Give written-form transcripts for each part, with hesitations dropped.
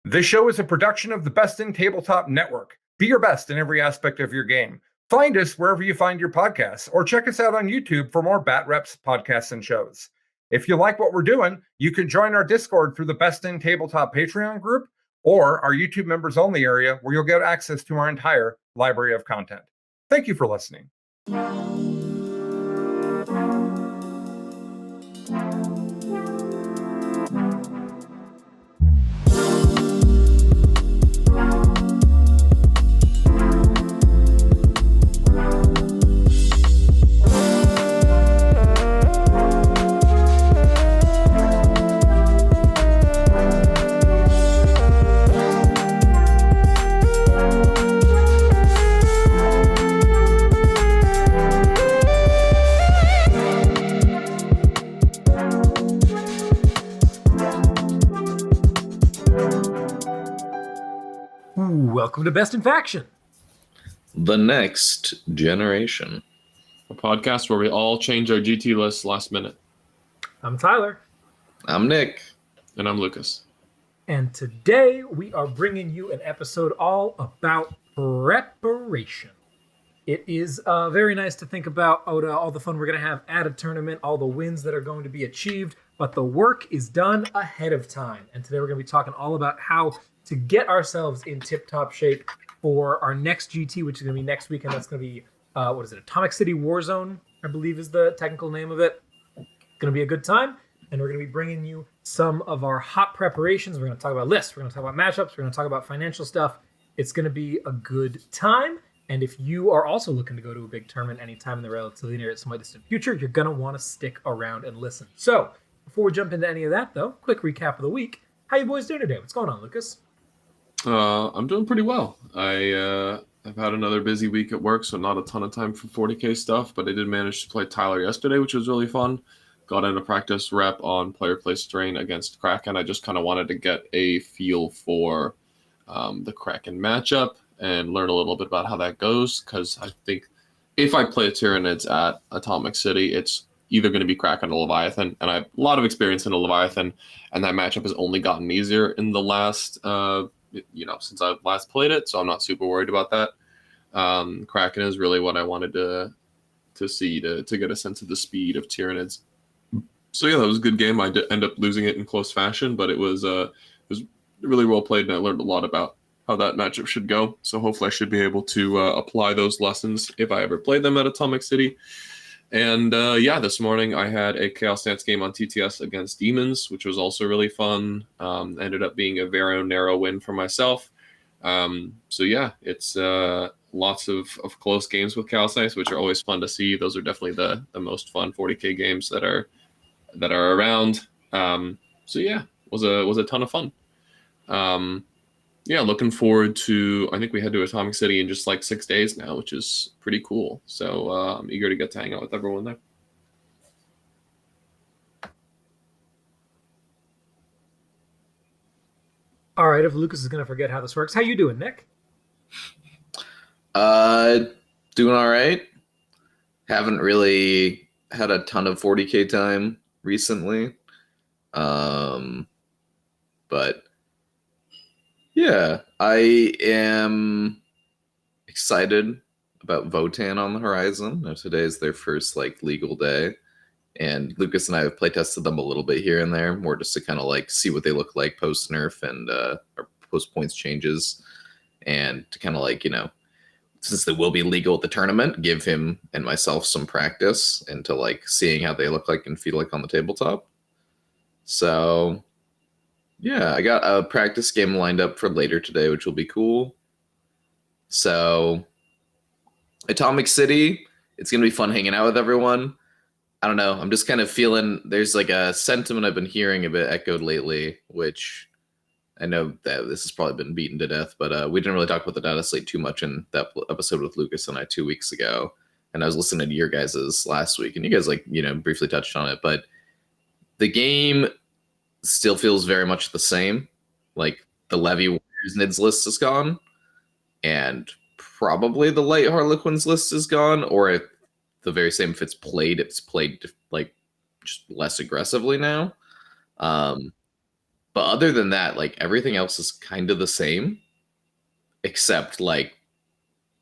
This show is a production of the Best in Tabletop Network. Be your best in every aspect of your game. Find us wherever you find your podcasts, or check us out on YouTube for more Bat Reps podcasts and shows. If you like what we're doing, you can join our Discord through the Best in Tabletop Patreon group or our YouTube members only area, where you'll get access to our entire library of content. Thank you for listening. Welcome to Best in Faction, the next generation. A podcast where we all change our GT lists last minute. I'm Tyler. I'm Nick. And I'm Lucas. And today we are bringing you an episode all about preparation. It is very nice to think about all the fun we're going to have at a tournament, all the wins that are going to be achieved, but the work is done ahead of time. And today we're going to be talking all about how to get ourselves in tip-top shape for our next GT, which is going to be next week, and that's going to be, Atomic City Warzone, I believe is the technical name of it. It's going to be a good time, and we're going to be bringing you some of our hot preparations. We're going to talk about lists, we're going to talk about matchups, we're going to talk about financial stuff. It's going to be a good time, and if you are also looking to go to a big tournament anytime in the relatively near somewhat distant future, you're going to want to stick around and listen. So, before we jump into any of that, though, quick recap of the week. How you boys doing today? What's going on, Lucas? I'm doing pretty well. I've had another busy week at work, so not a ton of time for 40K stuff, but I did manage to play Tyler yesterday, which was really fun. Got in a practice rep on player place strain against Kraken. I just kind of wanted to get a feel for the Kraken matchup and learn a little bit about how that goes, because I think if I play Tyranids at Atomic City, it's either going to be Kraken or Leviathan, and I have a lot of experience in a Leviathan, and that matchup has only gotten easier in the last since I last played it, so I'm not super worried about that. Kraken is really what I wanted to see to get a sense of the speed of Tyranids. So yeah, that was a good game. I did end up losing it in close fashion, but it was really well played, and I learned a lot about how that matchup should go. So hopefully I should be able to apply those lessons if I ever play them at Atomic City. And this morning I had a Chaos Dance game on TTS against Demons, which was also really fun. Ended up being a very narrow win for myself. It's lots of close games with Chaos Dance, which are always fun to see. Those are definitely the most fun 40K games that are around. Was a ton of fun. Looking forward to, I think we head to Atomic City in just like 6 days now, which is pretty cool. So I'm eager to get to hang out with everyone there. All right, if Lucas is going to forget how this works, how you doing, Nick? Doing all right. Haven't really had a ton of 40K time recently. But yeah, I am excited about Votan on the horizon. Today is their first legal day, and Lucas and I have playtested them a little bit here and there, more just to kind of see what they look like post nerf and or post points changes, and to kind of since they will be legal at the tournament, give him and myself some practice into seeing how they look like and feel like on the tabletop. So yeah, I got a practice game lined up for later today, which will be cool. So, Atomic City, it's going to be fun hanging out with everyone. I don't know. I'm just kind of feeling there's a sentiment I've been hearing a bit echoed lately, which I know that this has probably been beaten to death, but we didn't really talk about the data slate too much in that episode with Lucas and I 2 weeks ago. And I was listening to your guys's last week, and you guys briefly touched on it, but the game still feels very much the same. The Levy Warriors Nids list is gone, and probably the Light Harlequins list is gone, or if the very same, if it's played just less aggressively now. But other than that, like everything else is kind of the same, except like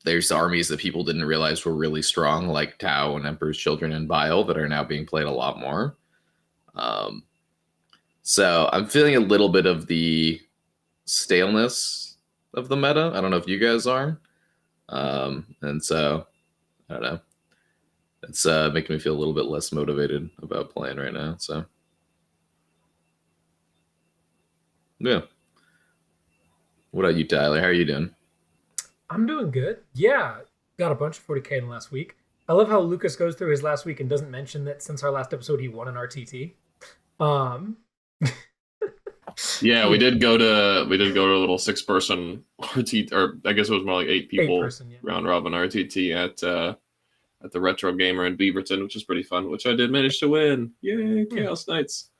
there's armies that people didn't realize were really strong, like Tau and Emperor's Children and Bile, that are now being played a lot more. So I'm feeling a little bit of the staleness of the meta. I don't know if you guys are. And so I don't know. It's making me feel a little bit less motivated about playing right now. So yeah. What about you, Tyler? How are you doing? I'm doing good. Yeah, got a bunch of 40K in the last week. I love how Lucas goes through his last week and doesn't mention that since our last episode he won an RTT. Yeah, we did go to a little 6-person RTT, or I guess it was more like 8 people, 8-person, yeah. round robin RTT at the Retro Gamer in Beaverton, which was pretty fun. Which I did manage to win. Yay, Chaos Knights!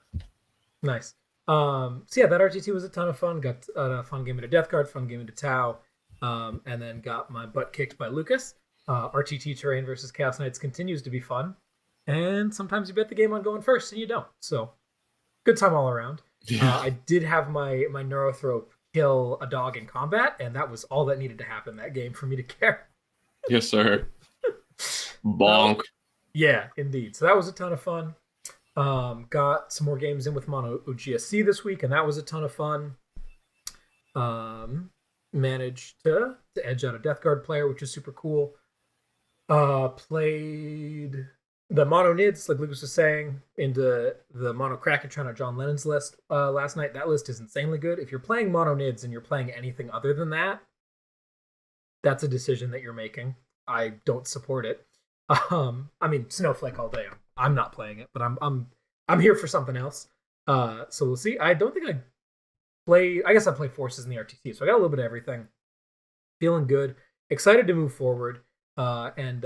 Nice. So yeah, that RTT was a ton of fun. Got a fun game into Death Guard, fun game into Tau, and then got my butt kicked by Lucas. RTT terrain versus Chaos Knights continues to be fun, and sometimes you bet the game on going first and you don't. So good time all around. Yeah. I did have my Neurothrope kill a dog in combat, and that was all that needed to happen that game for me to care. Yes, sir. Bonk. Yeah, indeed. So that was a ton of fun. Got some more games in with Mono OGSC this week, and that was a ton of fun. Managed to edge out a Death Guard player, which is super cool. Played the Mono Nids, like Lucas was saying, into the Mono Krakatron or John Lennon's list last night. That list is insanely good. If you're playing Mono Nids and you're playing anything other than that, that's a decision that you're making. I don't support it. I mean, Snowflake all day. I'm not playing it, but I'm here for something else. So we'll see. I don't think I guess I played Forces in the RTC, so I got a little bit of everything. Feeling good, excited to move forward, and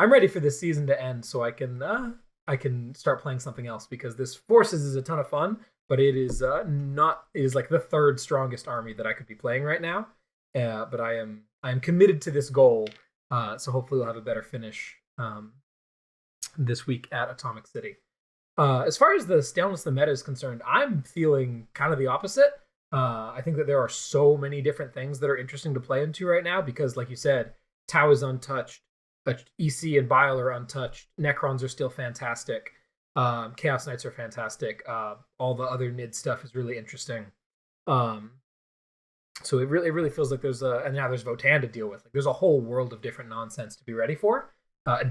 I'm ready for this season to end so I can start playing something else, because this Forces is a ton of fun, but it is like the third strongest army that I could be playing right now. But I am committed to this goal, so hopefully we'll have a better finish this week at Atomic City. As far as the staleness of the meta is concerned, I'm feeling kind of the opposite. I think that there are so many different things that are interesting to play into right now, because, like you said, Tau is untouched, EC and Bile are untouched, Necrons are still fantastic, Chaos Knights are fantastic, all the other Nid stuff is really interesting. So it really feels like and now there's Votann to deal with. Like, there's a whole world of different nonsense to be ready for.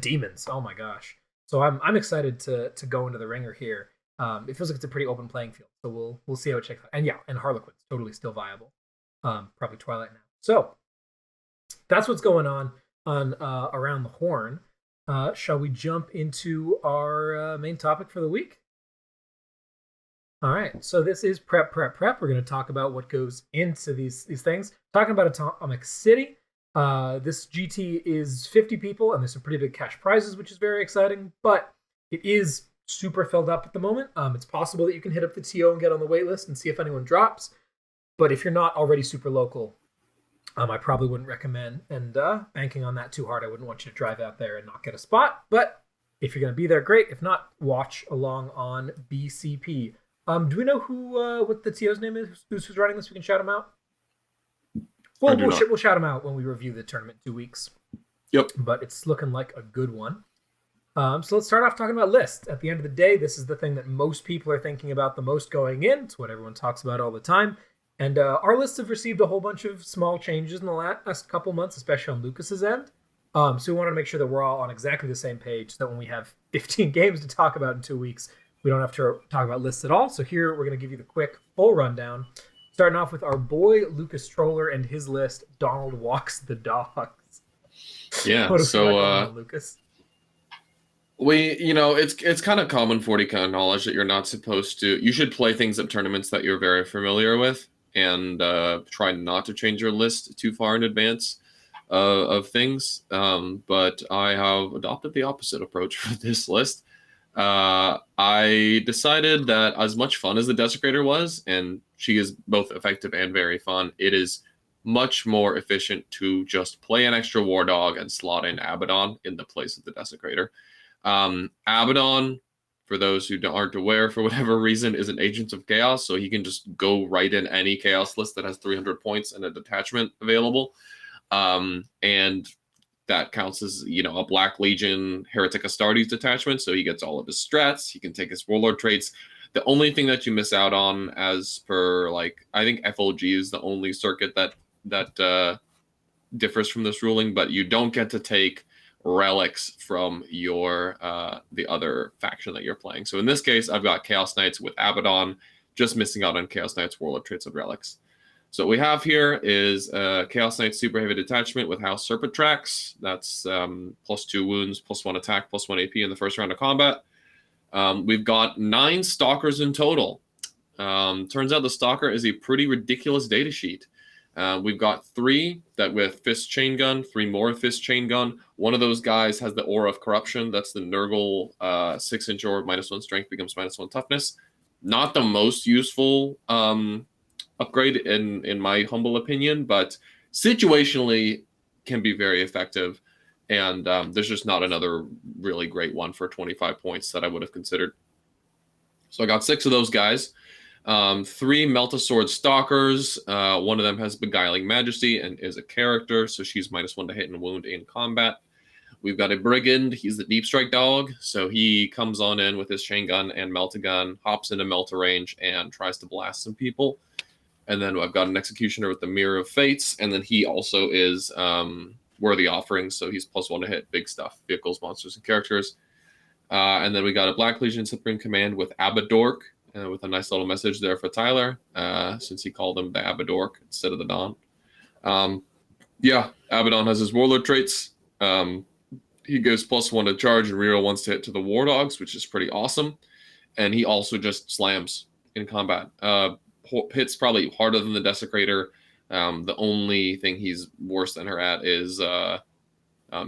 Demons, oh my gosh. So I'm excited to go into the ringer here. It feels like it's a pretty open playing field, so we'll see how it checks out. And yeah, and Harlequin's totally still viable. Probably Twilight now. So that's what's going on around the horn. Shall we jump into our main topic for the week? All right, so this is prep. We're going to talk about what goes into these things. Talking about Atomic City. This GT is 50 people, and there's some pretty big cash prizes, which is very exciting, but it is super filled up at the moment. It's possible that you can hit up the TO and get on the wait list and see if anyone drops, but if you're not already super local, I probably wouldn't recommend banking on that too hard. I wouldn't want you to drive out there and not get a spot, but if you're going to be there, great. If not, watch along on BCP. Do we know what the TO's name is? Who's running this? We can shout him out. We'll shout him out when we review the tournament in 2 weeks. Yep. But it's looking like a good one. So let's start off talking about lists. At the end of the day, this is the thing that most people are thinking about the most going in. It's what everyone talks about all the time. And our lists have received a whole bunch of small changes in the last couple months, especially on Lucas's end. So we wanted to make sure that we're all on exactly the same page, so that when we have 15 games to talk about in 2 weeks, we don't have to talk about lists at all. So here we're going to give you the quick, full rundown. Starting off with our boy Lucas Troller and his list, Donald Walks the Dogs. Yeah, so Lucas. It's kind of common 40K knowledge that you're not supposed to. You should play things at tournaments that you're very familiar with, and try not to change your list too far in advance of things. But I have adopted the opposite approach for this list. I decided that as much fun as the Desecrator was, and she is both effective and very fun, it is much more efficient to just play an extra War Dog and slot in Abaddon in the place of the Desecrator. Abaddon for those who aren't aware, for whatever reason, is an Agents of Chaos. So he can just go right in any Chaos list that has 300 points and a detachment available. And that counts as, a Black Legion Heretic Astartes detachment. So he gets all of his strats. He can take his Warlord traits. The only thing that you miss out on, as per, I think FLG is the only circuit that differs from this ruling, but you don't get to take relics from your the other faction that you're playing. So in this case, I've got Chaos Knights with Abaddon, just missing out on Chaos Knights Warlord traits and relics. So what we have here is Chaos Knights Super Heavy Detachment with House Serpent Tracks. That's +2 wounds, +1 attack, +1 AP in the first round of combat. We've got 9 Stalkers in total. Turns out the Stalker is a pretty ridiculous data sheet. We've got 3 that with Fist Chain Gun, 3 more Fist Chain Gun. One of those guys has the Aura of Corruption. That's the Nurgle 6-inch orb, -1 strength becomes -1 toughness. Not the most useful upgrade in my humble opinion, but situationally can be very effective. And there's just not another really great one for 25 points that I would have considered. So I got 6 of those guys. 3 Melta-Sword Stalkers. One of them has Beguiling Majesty and is a character, so she's -1 to hit and wound in combat. We've got a Brigand. He's the Deep Strike Dog, so he comes on in with his Chain Gun and Melta Gun, hops into Melta range, and tries to blast some people. And then I've got an Executioner with the Mirror of Fates, and then he also is Worthy Offering, so he's +1 to hit big stuff, vehicles, monsters, and characters. And then we got a Black Legion Supreme Command with Abadork, with a nice little message there for Tyler, since he called him the Abadork instead of the Don. Abaddon has his Warlord traits. He goes +1 to charge and reroll 1 to hit to the War Dogs, which is pretty awesome. And he also just slams in combat. Hits probably harder than the Desecrator. The only thing he's worse than her at is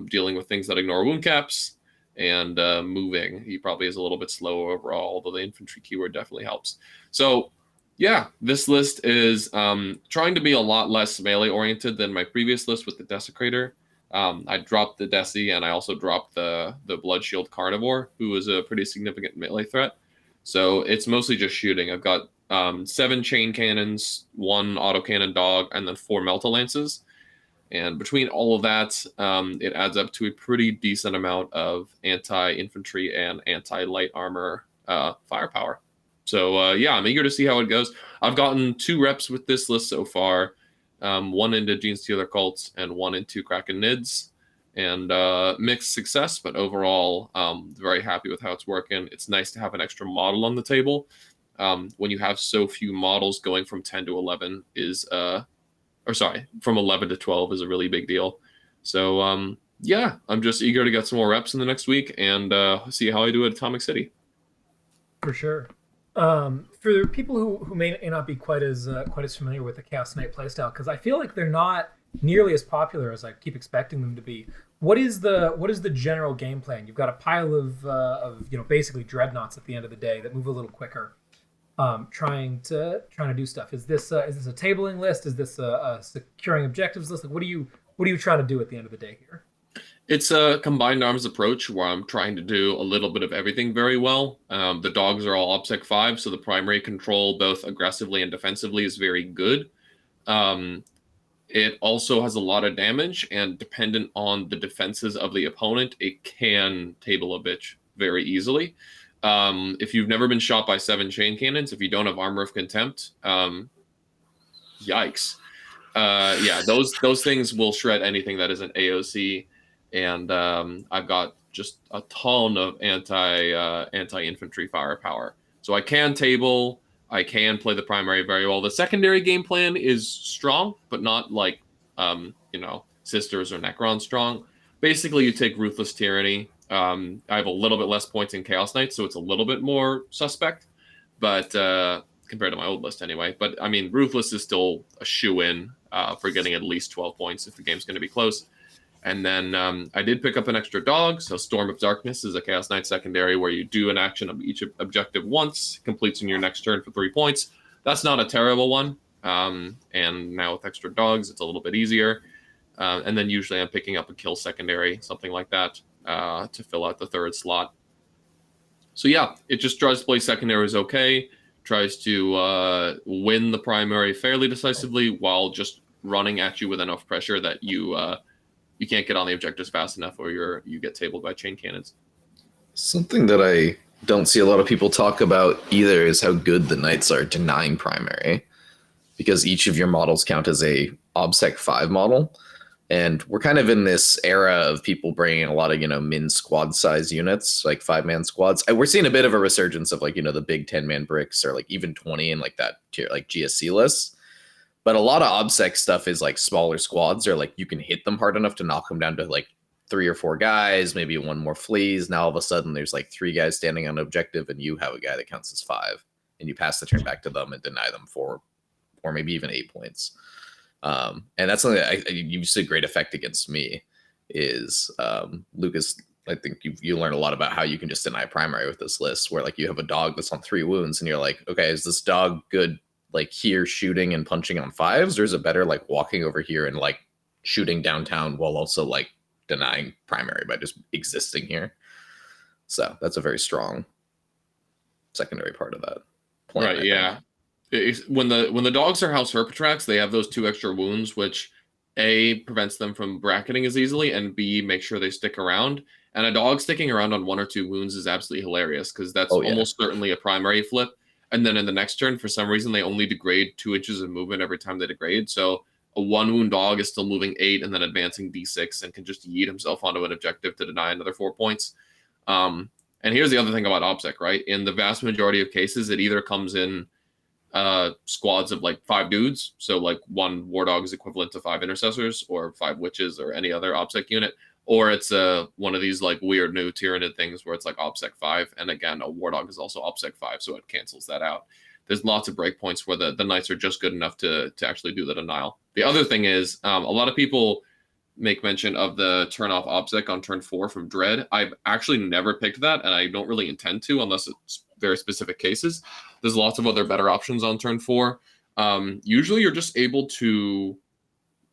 dealing with things that ignore wound caps and moving. He probably is a little bit slower overall, although the infantry keyword definitely helps. So yeah, this list is trying to be a lot less melee oriented than my previous list with the Desecrator. I dropped the Desi, and I also dropped the Blood Shield Carnivore, who is a pretty significant melee threat. So it's mostly just shooting. I've got 7 chain cannons, 1 autocannon dog, and then 4 Melta Lances. And between all of that, it adds up to a pretty decent amount of anti-infantry and anti-light armor firepower. So I'm eager to see how it goes. I've gotten 2 reps with this list so far, 1 into Genestealer Cults and 1 into Kraken Nids. And mixed success, but overall, very happy with how it's working. It's nice to have an extra model on the table. When you have so few models, going from 10 to 11 is from 11 to 12 is a really big deal. So I'm just eager to get some more reps in the next week and see how I do at Atomic City. For sure. For people who may not be quite as familiar with the Chaos Knight playstyle, because I feel like they're not nearly as popular as I keep expecting them to be. What is the general game plan? You've got a pile of basically dreadnoughts at the end of the day that move a little quicker, trying to do stuff. Is this a tabling list? Is this a securing objectives list? Like, what are you trying to do at the end of the day here? It's a combined arms approach where I'm trying to do a little bit of everything very well. The dogs are all OBSEC 5, so the primary control, both aggressively and defensively, is very good. It also has a lot of damage, and dependent on the defenses of the opponent, it can table a bitch very easily. If you've never been shot by 7 chain cannons, if you don't have Armor of Contempt, yikes. Those things will shred anything that isn't AOC. And I've got just a ton of anti-infantry firepower. So I can table, I can play the primary very well. The secondary game plan is strong, but not like, Sisters or Necron strong. Basically, you take Ruthless Tyranny. I have a little bit less points in Chaos Knights, so it's a little bit more suspect, but compared to my old list anyway. But, I mean, Ruthless is still a shoe-in for getting at least 12 points if the game's going to be close. And then I did pick up an extra dog. So Storm of Darkness is a Chaos Knight secondary where you do an action of each objective once, completes in your next turn for 3 points. That's not a terrible one. And now with extra dogs, it's a little bit easier. And then usually I'm picking up a kill secondary, something like that, to fill out the 3rd slot. So yeah, it just tries to play secondaries okay, tries to win the primary fairly decisively while just running at you with enough pressure that you can't get on the objectives fast enough, or you get tabled by chain cannons. Something that I don't see a lot of people talk about either is how good the knights are denying primary, because each of your models count as a OBSEC 5 model. And we're kind of in this era of people bringing a lot of, min squad size units, like 5-man squads. We're seeing a bit of a resurgence of the big 10-man bricks, or like even 20 and like that tier, like GSC lists. But a lot of OBSEC stuff is like smaller squads, or like you can hit them hard enough to knock them down to like 3 or 4 guys, maybe one more fleas. Now all of a sudden there's like 3 guys standing on an objective, and you have a guy that counts as 5, and you pass the turn back to them and deny them 4 or maybe even 8 points. And that's something that you see a great effect against me is Lucas. I think you learn a lot about how you can just deny primary with this list, where like you have a dog that's on 3 wounds, and you're like, okay, is this dog good like here shooting and punching on 5s, or is it better like walking over here and like shooting downtown while also like denying primary by just existing here? So that's a very strong secondary part of that plan. Right, yeah. When the dogs are House Herpetrax, they have those 2 extra wounds, which A, prevents them from bracketing as easily, and B, make sure they stick around. And a dog sticking around on 1 or 2 wounds is absolutely hilarious, because that's almost certainly a primary flip. And then in the next turn, for some reason, they only degrade 2 inches of movement every time they degrade. So a 1 wound dog is still moving 8 and then advancing D6 and can just yeet himself onto an objective to deny another 4 points. And here's the other thing about OBSEC, right? In the vast majority of cases, it either comes in squads of like 5 dudes, so like 1 war dog is equivalent to 5 intercessors or 5 witches or any other OBSEC unit, or it's one of these like weird new Tyranid things where it's like OBSEC 5, and again a war dog is also OBSEC 5, so it cancels that out. There's lots of breakpoints where the knights are just good enough to actually do the denial. The other thing is a lot of people make mention of the turn off OBSEC on turn 4 from Dread. I've actually never picked that, and I don't really intend to unless it's very specific cases. There's lots of other better options on turn 4. Usually you're just able to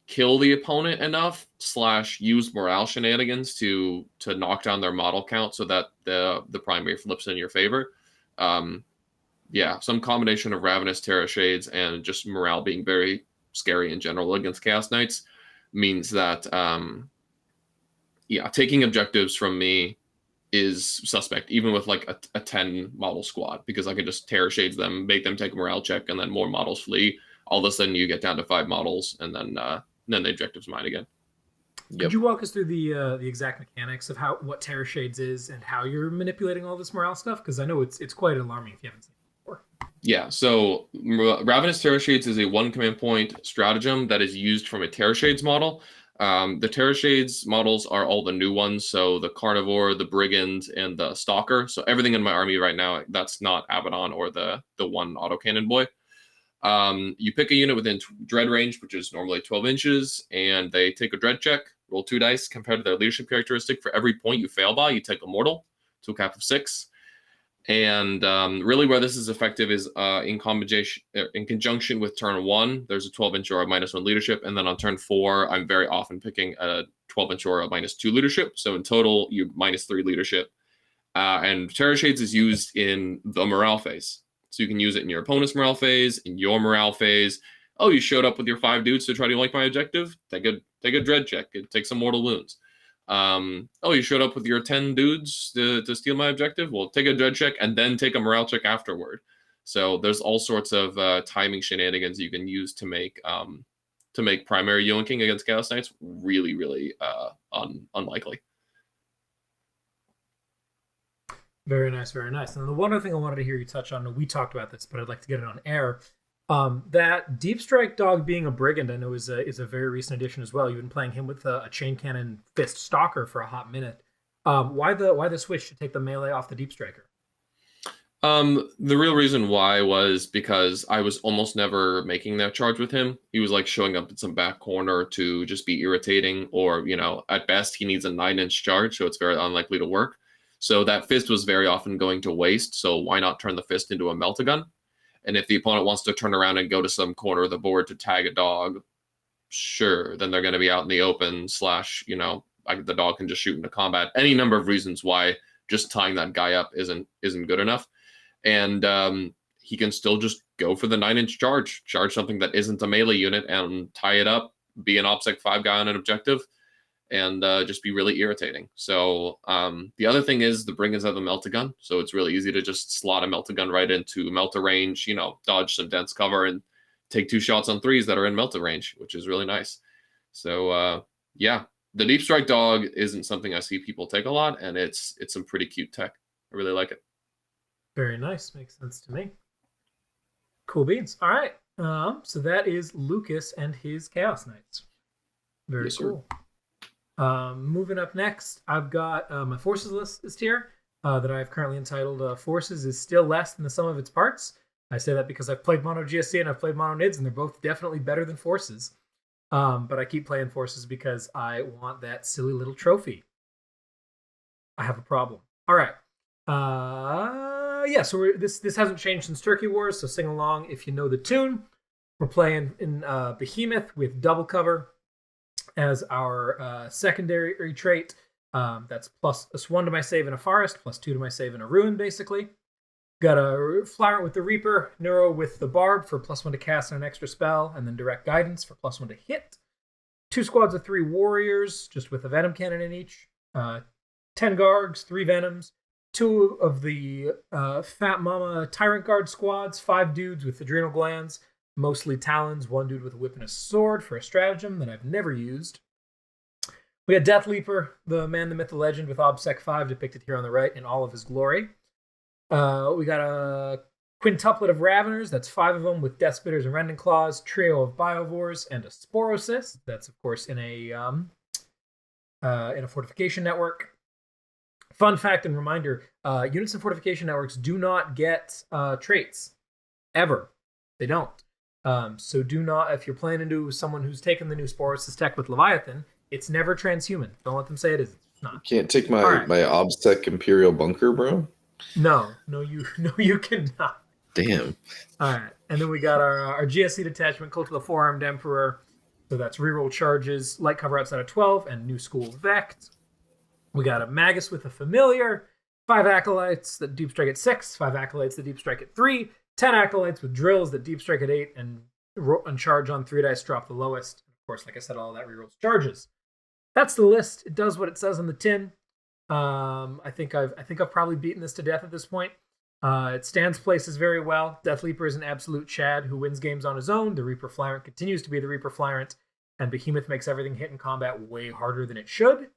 kill the opponent enough / use morale shenanigans to knock down their model count so that the primary flips in your favor. Some combination of Ravenous Terror Shades and just morale being very scary in general against Chaos Knights means that taking objectives from me is suspect, even with like a 10 model squad, because I can just Terror Shades them, make them take a morale check, and then more models flee. All of a sudden you get down to 5 models, and then the objective's mine again. Could you walk us through the exact mechanics of what Terror Shades is and how you're manipulating all this morale stuff? Because I know it's quite alarming if you haven't seen it before. Yeah, so Ravenous Terror Shades is a 1 command point stratagem that is used from a Terror Shades model. The Terror Shades models are all the new ones, so the Carnivore, the Brigand, and the Stalker. So everything in my army right now, that's not Abaddon or the 1 autocannon boy. You pick a unit within dread range, which is normally 12 inches, and they take a dread check, roll 2 dice compared to their leadership characteristic. For every point you fail by, you take a mortal to a cap of 6. And really where this is effective is in conjunction with turn 1, there's a 12-inch or a -1 leadership. And then on turn 4, I'm very often picking a 12-inch or a -2 leadership. So in total, you -3 leadership. And Terror Shades is used in the morale phase. So you can use it in your opponent's morale phase, in your morale phase. Oh, you showed up with your 5 dudes to try to like my objective? Take a dread check. Take some mortal wounds. You showed up with your 10 dudes to steal my objective? Well, take a dread check and then take a morale check afterward. So there's all sorts of timing shenanigans you can use to make primary yoinking against Chaos Knights really, really unlikely. Very nice, very nice. And the one other thing I wanted to hear you touch on, we talked about this, but I'd like to get it on air. That Deep Strike dog being a Brigand, I know is a very recent addition as well. You've been playing him with a Chain Cannon Fist Stalker for a hot minute. Why the switch to take the melee off the Deep Striker? The real reason why was because I was almost never making that charge with him. He was like showing up in some back corner to just be irritating, or at best he needs a 9-inch charge, so it's very unlikely to work. So that fist was very often going to waste. So why not turn the fist into a melt-a-gun? And if the opponent wants to turn around and go to some corner of the board to tag a dog, sure, then they're going to be out in the open / the dog can just shoot into combat. Any number of reasons why just tying that guy up isn't good enough. And he can still just go for the 9-inch charge something that isn't a melee unit and tie it up, be an OBSEC 5 guy on an objective, and just be really irritating. So the other thing is the bring-ins of the Melt-A-Gun. So it's really easy to just slot a Melt-A-Gun right into Melta range, dodge some dense cover and take 2 shots on 3s that are in Melta range, which is really nice. So yeah, the Deep Strike Dog isn't something I see people take a lot, and it's some pretty cute tech. I really like it. Very nice. Makes sense to me. Cool beans. All right. So that is Lucas and his Chaos Knights. Very Yes, sir. cool. Moving up next, I've got my Forces list here that I've currently entitled Forces is Still Less Than the Sum of Its Parts. I say that because I've played Mono GSC and I've played Mono Nids, and they're both definitely better than Forces. But I keep playing Forces because I want that silly little trophy. I have a problem. All right. Yeah, so this hasn't changed since Turkey Wars, so sing along if you know the tune. We're playing in Behemoth with double cover as our secondary trait. That's plus +1 to my save in a forest, +2 to my save in a ruin, basically. Got a Flower with the Reaper, Neuro with the Barb for +1 to cast and an extra spell, and then Direct Guidance for +1 to hit. 2 squads of 3 warriors, just with a Venom Cannon in each. 10 Gargs, 3 Venoms. 2 of the Fat Mama Tyrant Guard squads, 5 dudes with adrenal glands, mostly Talons, 1 dude with a whip and a sword for a stratagem that I've never used. We got Death Leaper, the man, the myth, the legend, with OBSEC 5 depicted here on the right in all of his glory. We got a quintuplet of Raveners, that's 5 of them, with Death Spitters and Rending Claws, trio of Biovores, and a Sporocyst. That's, of course, in a fortification network. Fun fact and reminder, units in fortification networks do not get traits. Ever. They don't. So do not, if you're playing into someone who's taken the new Sporocyst tech with Leviathan, it's never transhuman. Don't let them say it isn't. It's not. Can't take my OBSEC Imperial Bunker, bro? No, you cannot. Damn. All right. And then we got our GSC detachment, Cult of the Four-Armed Emperor. So that's reroll charges, light cover outside of 12, and new school Vect. We got a Magus with a Familiar, 5 Acolytes that deep strike at 6, 5 Acolytes that deep strike at 3, 10 Acolytes with Drills that deep strike at 8, and charge on 3 dice, drop the lowest. Of course, like I said, all of that rerolls charges. That's the list. It does what it says on the tin. I think I've probably beaten this to death at this point. It stands places very well. Death Leaper is an absolute Chad who wins games on his own. The Reaper Flyrant continues to be the Reaper Flyrant, and Behemoth makes everything hit in combat way harder than it should.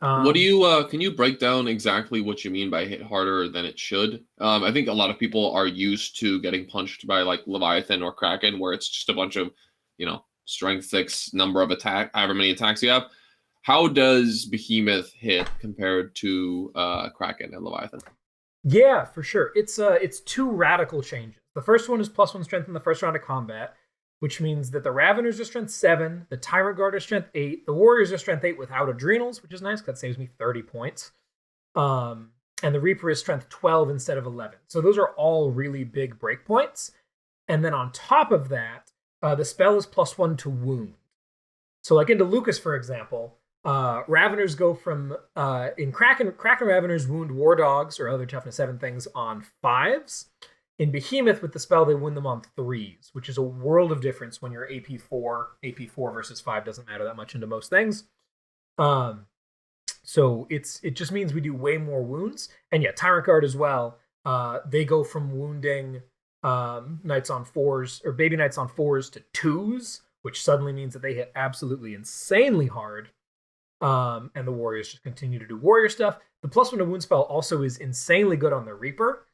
What do you can you break down exactly what you mean by hit harder than it should? I think a lot of people are used to getting punched by like Leviathan or Kraken, where it's just a bunch of, strength 6 number of attack, however many attacks you have. How does Behemoth hit compared to Kraken and Leviathan? Yeah, for sure. It's 2 radical changes. The first one is +1 strength in the first round of combat, which means that the Raveners are strength 7, the Tyrant Guard are strength 8, the Warriors are strength 8 without adrenals, which is nice because that saves me 30 points. And the Reaper is strength 12 instead of 11. So those are all really big breakpoints. And then on top of that, the spell is +1 to wound. So like into Lucas, for example, Raveners go from, in Kraken Raveners wound War Dogs or other toughness 7 things on 5s. In Behemoth, with the spell, they win them on 3s, which is a world of difference when you're AP4. AP4 versus 5 doesn't matter that much into most things. So it just means we do way more wounds. And yeah, Tyrant Guard as well. They go from wounding Knights on 4s, or Baby Knights on 4s to 2s, which suddenly means that they hit absolutely insanely hard. And the Warriors just continue to do Warrior stuff. The +1 to wound spell also is insanely good on the Reaper.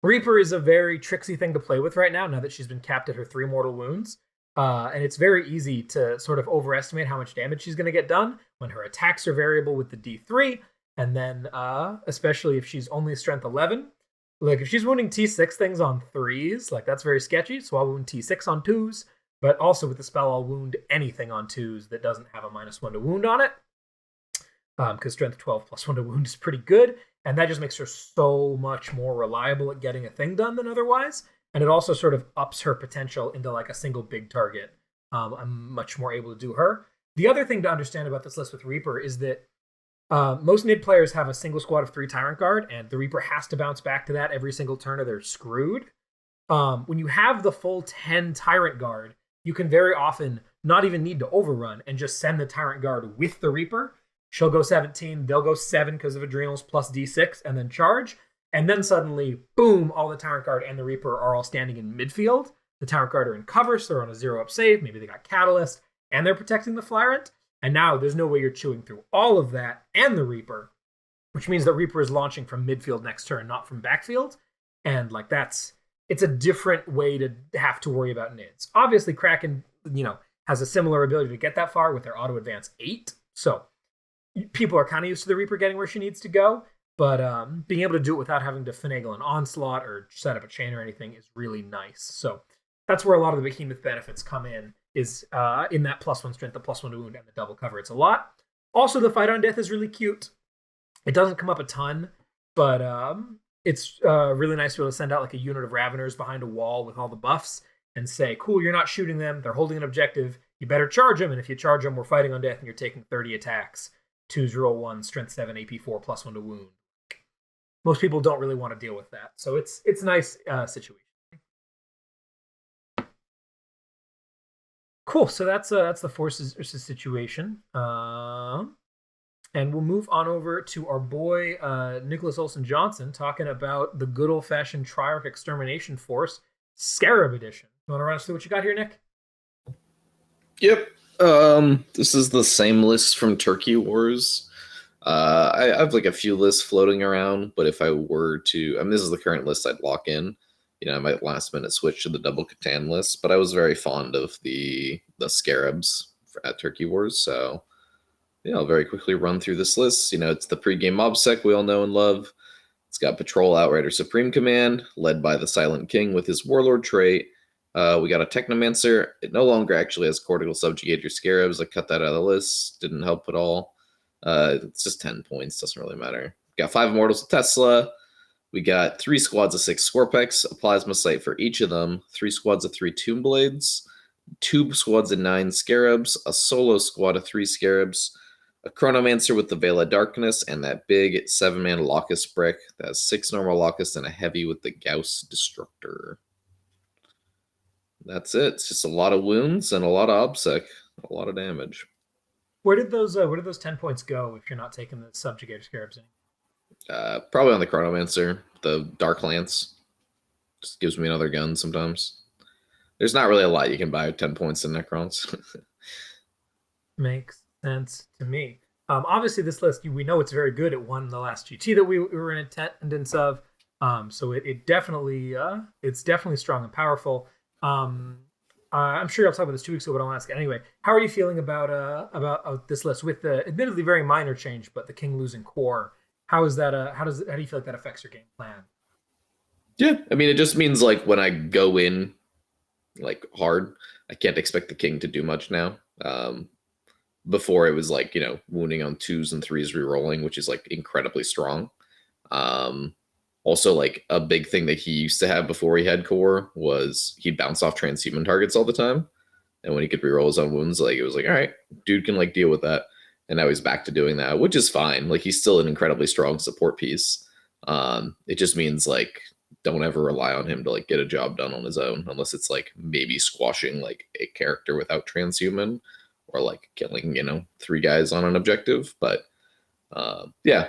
Reaper is a very tricksy thing to play with right now that she's been capped at her 3 mortal wounds. And it's very easy to sort of overestimate how much damage she's going to get done when her attacks are variable with the D3. And then, especially if she's only strength 11. Like, if she's wounding T6 things on 3s, like, that's very sketchy. So I'll wound T6 on 2s. But also with the spell, I'll wound anything on 2s that doesn't have a -1 to wound on it. Because strength 12 +1 to wound is pretty good. And that just makes her so much more reliable at getting a thing done than otherwise. And it also sort of ups her potential into like a single big target. I'm much more able to do her. The other thing to understand about this list with Reaper is that Most Nid players have a single squad of 3 Tyrant Guard, and the Reaper has to bounce back to that every single turn or they're screwed. When you have the full 10 Tyrant Guard, you can very often not even need to overrun and just send the Tyrant Guard with the Reaper. She'll go 17, they'll go 7 because of Adrenals plus D6, and then charge. And then suddenly, boom, all the Tyrant Guard and the Reaper are all standing in midfield. The Tyrant Guard are in cover, so they're on a 0-up save. Maybe they got Catalyst, and they're protecting the Flyrant. And now there's no way you're chewing through all of that and the Reaper, which means that Reaper is launching from midfield next turn, not from backfield. And like it's a different way to have to worry about Nids. Obviously, Kraken, has a similar ability to get that far with their auto advance 8. So people are kind of used to the Reaper getting where she needs to go. But being able to do it without having to finagle an onslaught or set up a chain or anything is really nice. So that's where a lot of the Behemoth benefits come in, is in that +1 strength, the +1 wound, and the double cover. It's a lot. Also, the Fight on Death is really cute. It doesn't come up a ton, but it's really nice to be able to send out like a unit of Raveners behind a wall with all the buffs and say, cool, you're not shooting them. They're holding an objective. You better charge them. And if you charge them, we're fighting on death and you're taking 30 attacks. 2-0-1, strength 7, AP 4, +1 to wound. Most people don't really want to deal with that. So it's a nice situation. Cool. So that's the forces situation. And we'll move on over to our boy Nicholas Olson Johnson talking about the good old-fashioned Triarch Extermination Force Scarab Edition. You want to run us through what you got here, Nick? Yep. This is the same list from Turkey Wars. I have like a few lists floating around, but if I were to, this is the current list I'd lock in. I might last minute switch to the double Catan list, but I was very fond of the Scarabs at Turkey Wars, so I'll very quickly run through this list. It's the pregame OBSEC we all know and love. It's got Patrol Outrider Supreme Command, led by the Silent King with his Warlord trait. We got a Technomancer. It no longer actually has Cortical Subjugator Scarabs. I cut that out of the list. Didn't help at all. It's just 10 points. Doesn't really matter. Got 5 Immortals of Tesla. We got 3 squads of 6 Scorpex, a Plasma Sight for each of them, 3 squads of 3 Tomb Blades, 2 squads of 9 Scarabs, a solo squad of 3 Scarabs, a Chronomancer with the Veil of Darkness, and that big 7-man Locust brick that has 6 normal Locusts and a heavy with the Gauss Destructor. That's it. It's just a lot of wounds and a lot of OBSEC, a lot of damage. Where did those 10 points go if you're not taking the Subjugator Scarabs in? Probably on the Chronomancer. The Dark Lance just gives me another gun sometimes. There's not really a lot you can buy with 10 points in Necrons. Makes sense to me. Obviously, this list, we know it's very good. It won the last GT that we were in attendance of. So it's definitely strong and powerful. I'm sure I'll talk about this 2 weeks ago, but I'll ask it anyway. How are you feeling about this list with the admittedly very minor change, but the King losing core? How is that? How do you feel like that affects your game plan? Yeah, it just means like when I go in like hard, I can't expect the King to do much now. Before it was like wounding on 2s and 3s rerolling, which is like incredibly strong. Also, like a big thing that he used to have before he had core was he'd bounce off transhuman targets all the time, and when he could reroll his own wounds, like it was like, all right, dude can like deal with that. And now he's back to doing that, which is fine. Like he's still an incredibly strong support piece. It just means like don't ever rely on him to like get a job done on his own, unless it's like maybe squashing like a character without transhuman or like killing 3 guys on an objective. But yeah,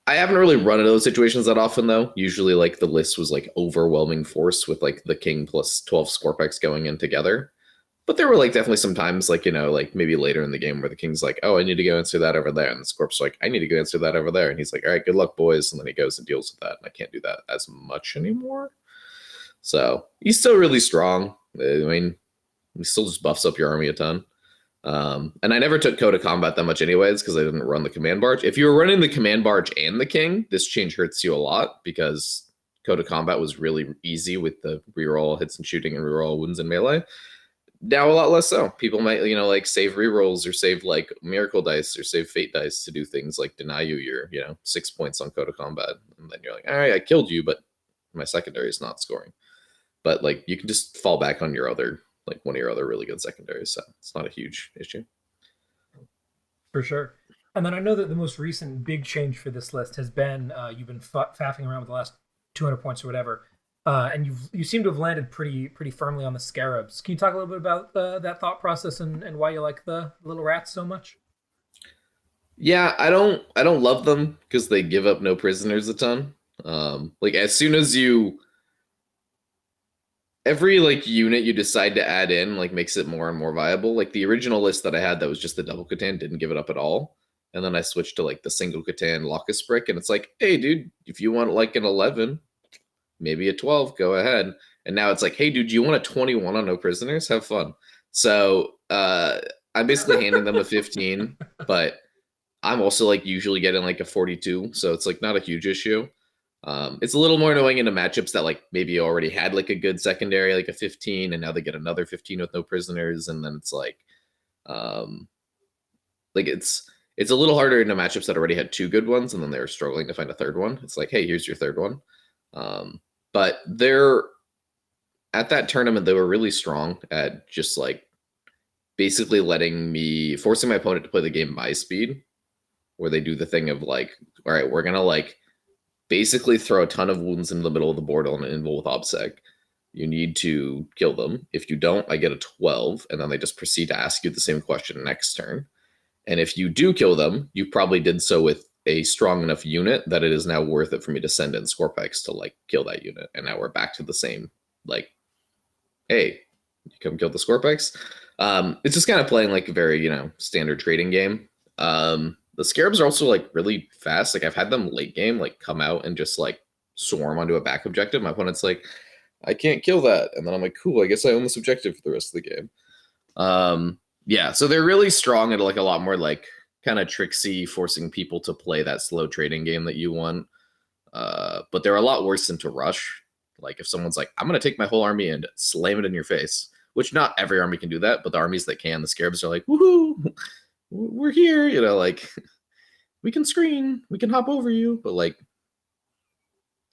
I haven't really run into those situations that often though. Usually like the list was like overwhelming force with like the King plus 12 Scorpex going in together. But there were like definitely some times like, like maybe later in the game where the King's like, oh, I need to go answer that over there. And the Scorp's like, I need to go answer that over there. And he's like, all right, good luck, boys. And then he goes and deals with that. And I can't do that as much anymore. So he's still really strong. He still just buffs up your army a ton. And I never took Code of Combat that much anyways, because I didn't run the Command Barge. If you were running the Command Barge and the King, this change hurts you a lot because Code of Combat was really easy with the reroll hits and shooting and reroll wounds and melee. Now a lot less so. People might, like save rerolls or save like miracle dice or save fate dice to do things like deny you your, 6 points on Code of Combat. And then you're like, all right, I killed you, but my secondary is not scoring. But like you can just fall back on your other, like one of your other really good secondaries. So it's not a huge issue. For sure. And then I know that the most recent big change for this list has been you've been faffing around with the last 200 points or whatever, and you seem to have landed pretty firmly on the scarabs. Can you talk a little bit about that thought process and why you like the little rats so much? Yeah, I don't love them because they give up no prisoners a ton. Like as soon as every like unit you decide to add in like makes it more and more viable. Like the original list that I had that was just the double Catan didn't give it up at all. And then I switched to like the single Catan Locus Brick, and it's like, hey dude, if you want like an 11, maybe a 12, go ahead. And now it's like, hey dude, you want a 21 on no prisoners? Have fun. So I'm basically handing them a 15, but I'm also like usually getting like a 42, so it's like not a huge issue. It's a little more annoying into matchups that like maybe already had like a good secondary, like a 15, and now they get another 15 with no prisoners, and then it's um, like it's a little harder into matchups that already had two good ones, and then they're struggling to find a third one. It's like, hey, here's your third one. But they're at that tournament, they were really strong at just like basically forcing my opponent to play the game my speed, where they do the thing of like, all right, we're gonna like basically throw a ton of wounds into the middle of the board on an invul with OBSEC. You need to kill them. If you don't, I get a 12, and then they just proceed to ask you the same question next turn. And if you do kill them, you probably did so with a strong enough unit that it is now worth it for me to send in Scorpex to like kill that unit. And now we're back to the same, like, hey, you come kill the Scorpex. It's just kind of playing like a very, standard trading game. The Scarabs are also like really fast. Like I've had them late game like come out and just like swarm onto a back objective. My opponent's like, I can't kill that. And then I'm like, cool, I guess I own this objective for the rest of the game. Yeah, so they're really strong at like a lot more like kind of tricksy, forcing people to play that slow trading game that you want. But they're a lot worse into rush. Like if someone's like, I'm gonna take my whole army and slam it in your face, which not every army can do that, but the armies that can, the Scarabs are like, woohoo, we're here, like we can screen, we can hop over you, but like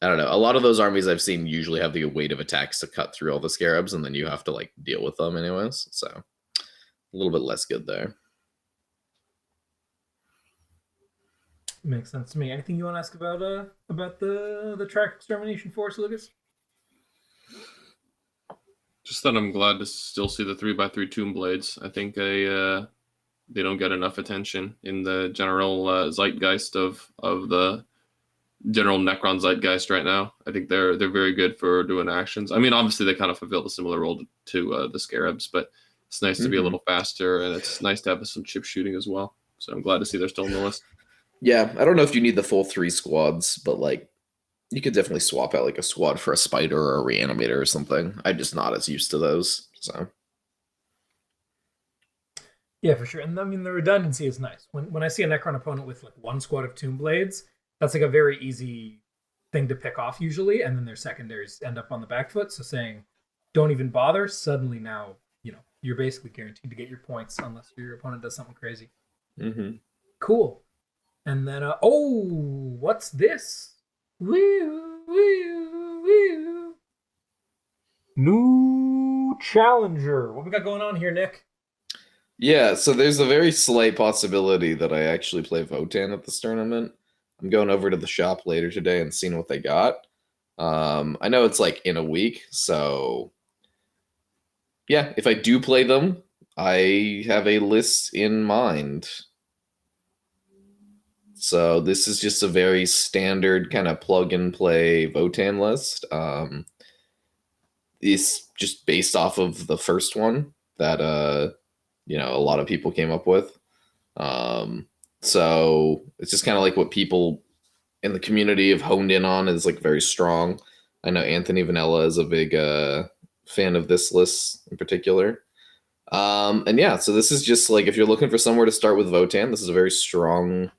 I don't know, a lot of those armies I've seen usually have the weight of attacks to cut through all the Scarabs, and then you have to like deal with them anyways, so a little bit less good there. Makes sense to me. Anything you want to ask about the track extermination force, Lucas? Just that I'm glad to still see the 3x3 Tomb Blades. I think they don't get enough attention in the general zeitgeist of the general Necron zeitgeist right now. I think they're very good for doing actions. I mean, obviously they kind of fulfill a similar role to the Scarabs, but it's nice to be a little faster, and it's nice to have some chip shooting as well. So I'm glad to see they're still on the list. Yeah, I don't know if you need the full 3 squads, but like you could definitely swap out like a squad for a spider or a reanimator or something. I'm just not as used to those, so. Yeah, for sure. And I mean, the redundancy is nice. When I see a Necron opponent with like one squad of Tomb Blades, that's like a very easy thing to pick off usually, and then their secondaries end up on the back foot. So saying, don't even bother, suddenly now, you're basically guaranteed to get your points unless your opponent does something crazy. Cool. And then, what's this? Woo, woo, woo. New challenger. What we got going on here, Nick? Yeah, so there's a very slight possibility that I actually play Votann at this tournament. I'm going over to the shop later today and seeing what they got. I know it's like in a week, so yeah, if I do play them, I have a list in mind. So this is just a very standard kind of plug and play Votann list. It's just based off of the first one that a lot of people came up with. So it's just kind of like what people in the community have honed in on is like very strong. I know Anthony Vanella is a big fan of this list in particular. And yeah, so this is just like if you're looking for somewhere to start with Votann, this is a very strong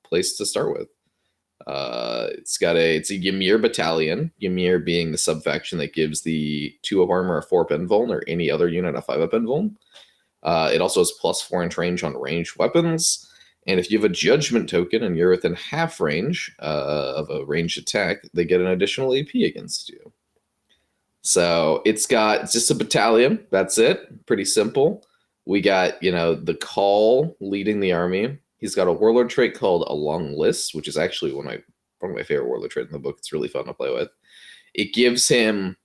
place to start with. It's a Ymir battalion, Ymir being the subfaction that gives the 2-up armor a 4-up invuln or any other unit a 5-up invuln. It also has +4 inch range on ranged weapons. And if you have a judgment token and you're within half range of a ranged attack, they get an additional AP against you. So it's just a battalion. That's it. Pretty simple. We got, the Call leading the army. He's got a warlord trait called A Long List, which is actually one of my favorite warlord traits in the book. It's really fun to play with. It gives him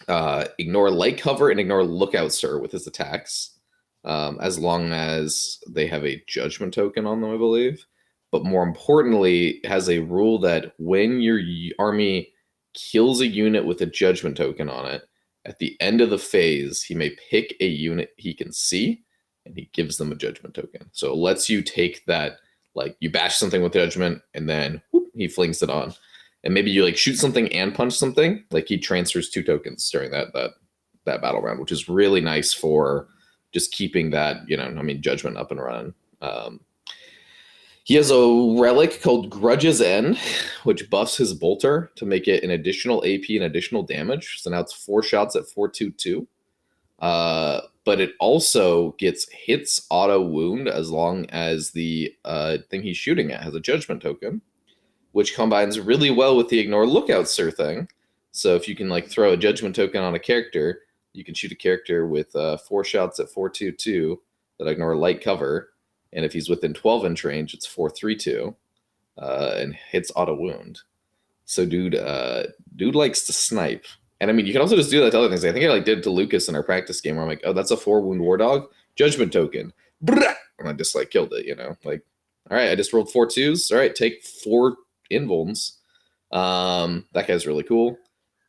ignore light cover and ignore lookout sir with his attacks, as long as they have a judgment token on them, I believe. But more importantly, it has a rule that when your army kills a unit with a judgment token on it, at the end of the phase, he may pick a unit he can see, and he gives them a judgment token. So it lets you take that, like you bash something with judgment, and then whoop, he flings it on. And maybe you like shoot something and punch something. Like he transfers 2 tokens during that battle round, which is really nice for just keeping that, judgment up and running. He has a relic called Grudge's End, which buffs his bolter to make it an additional AP and additional damage. So now it's 4 shots at 4/2/2. But it also gets hits auto wound as long as the thing he's shooting at has a judgment token, which combines really well with the ignore lookout sir thing. So if you can like throw a judgment token on a character, you can shoot a character with 4 shots at 4/2/2 that ignore light cover. And if he's within 12-inch range, it's 4/3/2 and hits auto wound. So dude likes to snipe. And I mean, you can also just do that to other things. I think I like did it to Lucas in our practice game where I'm like, oh, that's a 4-wound war dog, judgment token. And I just like killed it, like, all right, I just rolled 4 2s. All right, take 4 invulns. That guy's really cool.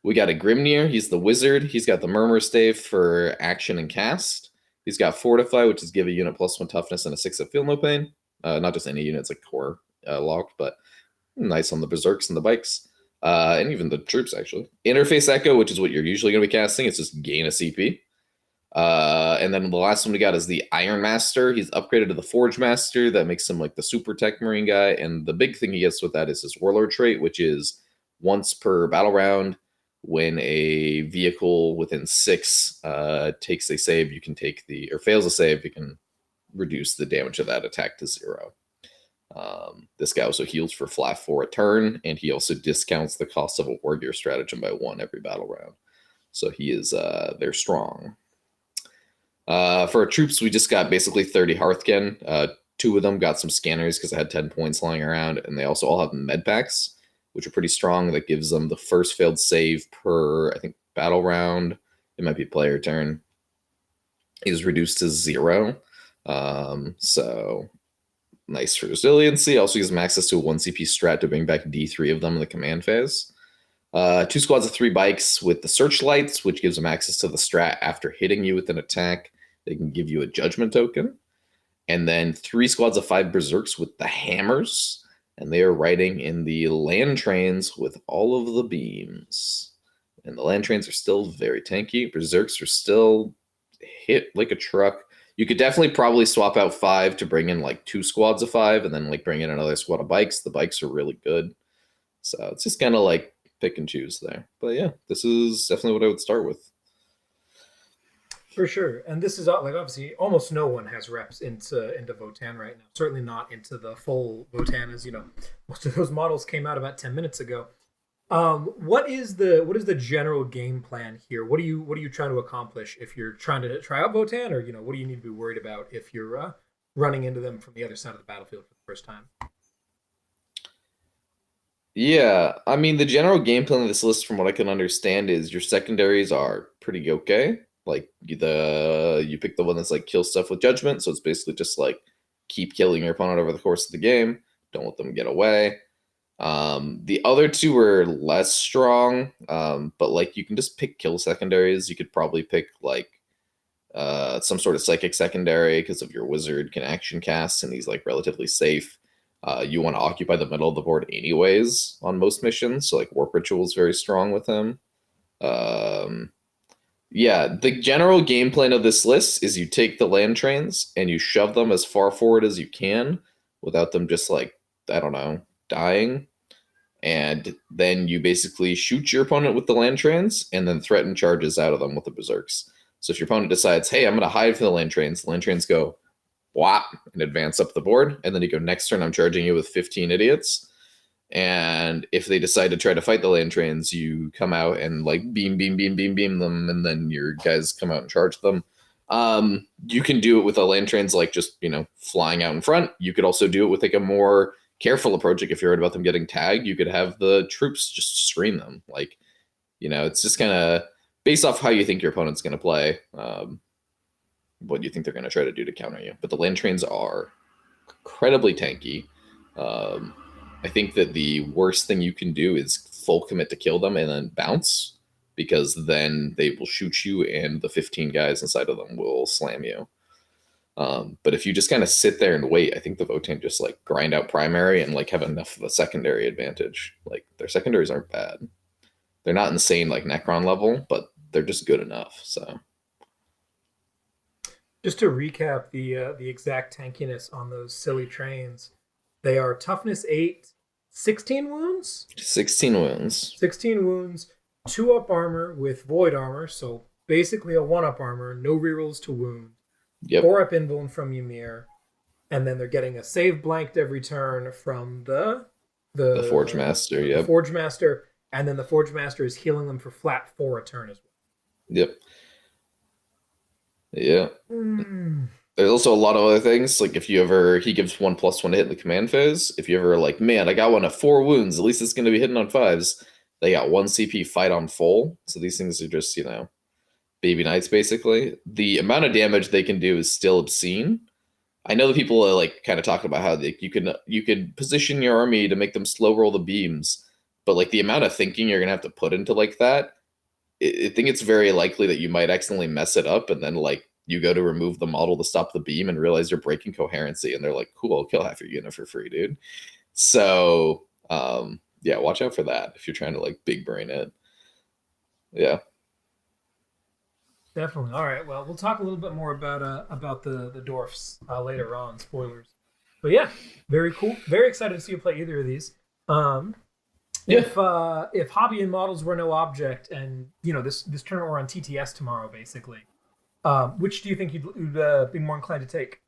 We got a Grimnir. He's the wizard. He's got the Murmur Stave for action and cast. He's got Fortify, which is give a unit +1 toughness and a 6 of Feel No Pain. Not just any units, like core locked, but nice on the Berserks and the bikes. And even the troops, actually. Interface Echo, which is what you're usually going to be casting. It's just gain a CP. And then the last one we got is the Iron Master. He's upgraded to the Forge Master. That makes him like the super tech marine guy. And the big thing he gets with that is his Warlord trait, which is once per battle round, when a vehicle within 6 takes a save, you can take or fails a save, you can reduce the damage of that attack to 0. This guy also heals for flat 4 a turn, and he also discounts the cost of a War Gear stratagem by 1 every battle round. So he is they're strong. For our troops, we just got basically 30 Hearthgen. 2 of them got some scanners because I had 10 points lying around, and they also all have med packs, which are pretty strong. That gives them the first failed save per, I think, battle round. It might be player turn. Is reduced to 0. So nice for resiliency. Also gives them access to a 1 CP strat to bring back D3 of them in the command phase. 2 squads of 3 bikes with the searchlights, which gives them access to the strat after hitting you with an attack. They can give you a judgment token. And then 3 squads of 5 berserks with the hammers. And they are riding in the land trains with all of the beams. And the land trains are still very tanky. Berserks are still hit like a truck. You could definitely probably swap out 5 to bring in like 2 squads of 5 and then like bring in another squad of bikes. The bikes are really good. So it's just kind of like pick and choose there. But yeah, this is definitely what I would start with. For sure. And this is like obviously almost no one has reps into Votann right now. Certainly not into the full Votann, as most of those models came out about 10 minutes ago. What is the general game plan here? What are you trying to accomplish if you're trying to try out Votann, or what do you need to be worried about if you're running into them from the other side of the battlefield for the first time? Yeah, I mean, the general game plan of this list, from what I can understand, is your secondaries are pretty okay. Like you pick the one that's like kill stuff with judgment, so it's basically just like keep killing your opponent over the course of the game. Don't let them get away. The other 2 are less strong, but like you can just pick kill secondaries. You could probably pick like some sort of psychic secondary because of your wizard can action cast, and he's like relatively safe. You want to occupy the middle of the board anyways on most missions, so like Warp Ritual is very strong with him. Yeah, the general game plan of this list is you take the land trains and you shove them as far forward as you can without them just like, I don't know, dying. And then you basically shoot your opponent with the land trains and then threaten charges out of them with the berserks. So if your opponent decides, hey, I'm going to hide from the land trains go whop and advance up the board. And then you go, next turn, I'm charging you with 15 idiots. And if they decide to try to fight the land trains, you come out and like beam them, and then your guys come out and charge them. You can do it with a land trains, like just, flying out in front. You could also do it with like a more careful approach. Like if you're worried about them getting tagged, you could have the troops just screen them. Like, it's just kind of based off how you think your opponent's going to play, what you think they're going to try to do to counter you. But the land trains are incredibly tanky. I think that the worst thing you can do is full commit to kill them and then bounce, because then they will shoot you and the 15 guys inside of them will slam you. But if you just kind of sit there and wait, I think the Votann just like grind out primary and like have enough of a secondary advantage. Like their secondaries aren't bad. They're not insane like Necron level, but they're just good enough. So just to recap the exact tankiness on those silly trains, they are toughness 8, 16 wounds? 16 wounds. 16 wounds, 2 up armor with void armor, so basically a 1 up armor, no rerolls to wound. Yep. 4 up invuln from Ymir, and then they're getting a save blanked every turn from the Forge Master, the Forge Master, and then the Forge Master is healing them for flat 4 a turn as well. Yep. Yeah. There's also a lot of other things. Like if you ever, he gives 1+1 to hit in the command phase. If you ever like, man, I got one of 4 wounds, at least it's going to be hitting on 5s. They got 1 CP fight on full. So these things are just, baby knights basically. The amount of damage they can do is still obscene. I know that people are like kind of talking about how you could position your army to make them slow roll the beams, but like the amount of thinking you're gonna have to put into like that, I think it's very likely that you might accidentally mess it up, and then like you go to remove the model to stop the beam and realize you're breaking coherency, and they're like, cool, I'll kill half your unit for free, dude. So yeah, watch out for that if you're trying to like big brain it. Yeah. Definitely. All right. Well, we'll talk a little bit more about the dwarfs later on. Spoilers. But yeah, very cool. Very excited to see you play either of these. If hobby and models were no object, and this tournament we're on TTS tomorrow, basically, which do you think you'd be more inclined to take?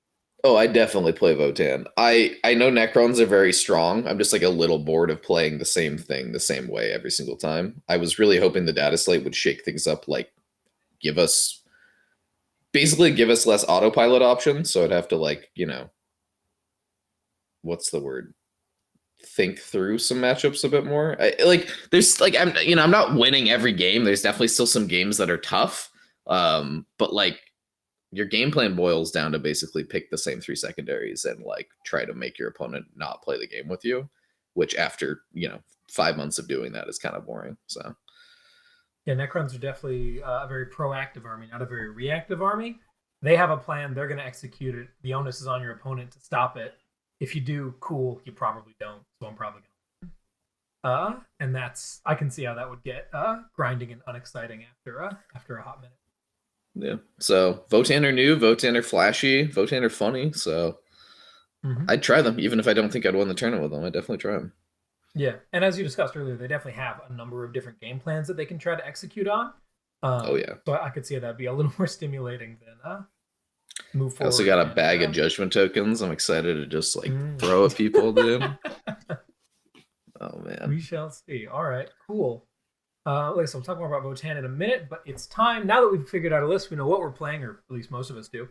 Oh, I definitely play Votann. I know Necrons are very strong. I'm just like a little bored of playing the same thing the same way every single time. I was really hoping the data slate would shake things up, like give us less autopilot options. So I'd have to like, what's the word? Think through some matchups a bit more. I'm not winning every game. There's definitely still some games that are tough. But like your game plan boils down to basically pick the same 3 secondaries and like try to make your opponent not play the game with you, which after, 5 months of doing that is kind of boring. So yeah, Necrons are definitely a very proactive army, not a very reactive army. They have a plan. They're going to execute it. The onus is on your opponent to stop it. If you do, cool. You probably don't. So I'm probably going to. And I can see how that would get grinding and unexciting after a hot minute. Yeah. So Votann are new. Votann are flashy. Votann are funny. So I'd try them, even if I don't think I'd win the tournament with them. I'd definitely try them. Yeah, and as you discussed earlier, they definitely have a number of different game plans that they can try to execute on. Oh yeah. So I could see that'd be a little more stimulating than move forward. I also got a bag of judgment tokens. I'm excited to just like throw at people, dude. Oh man. We shall see. All right, cool. So we'll talk more about Votann in a minute, but it's time now that we've figured out a list. We know what we're playing, or at least most of us do.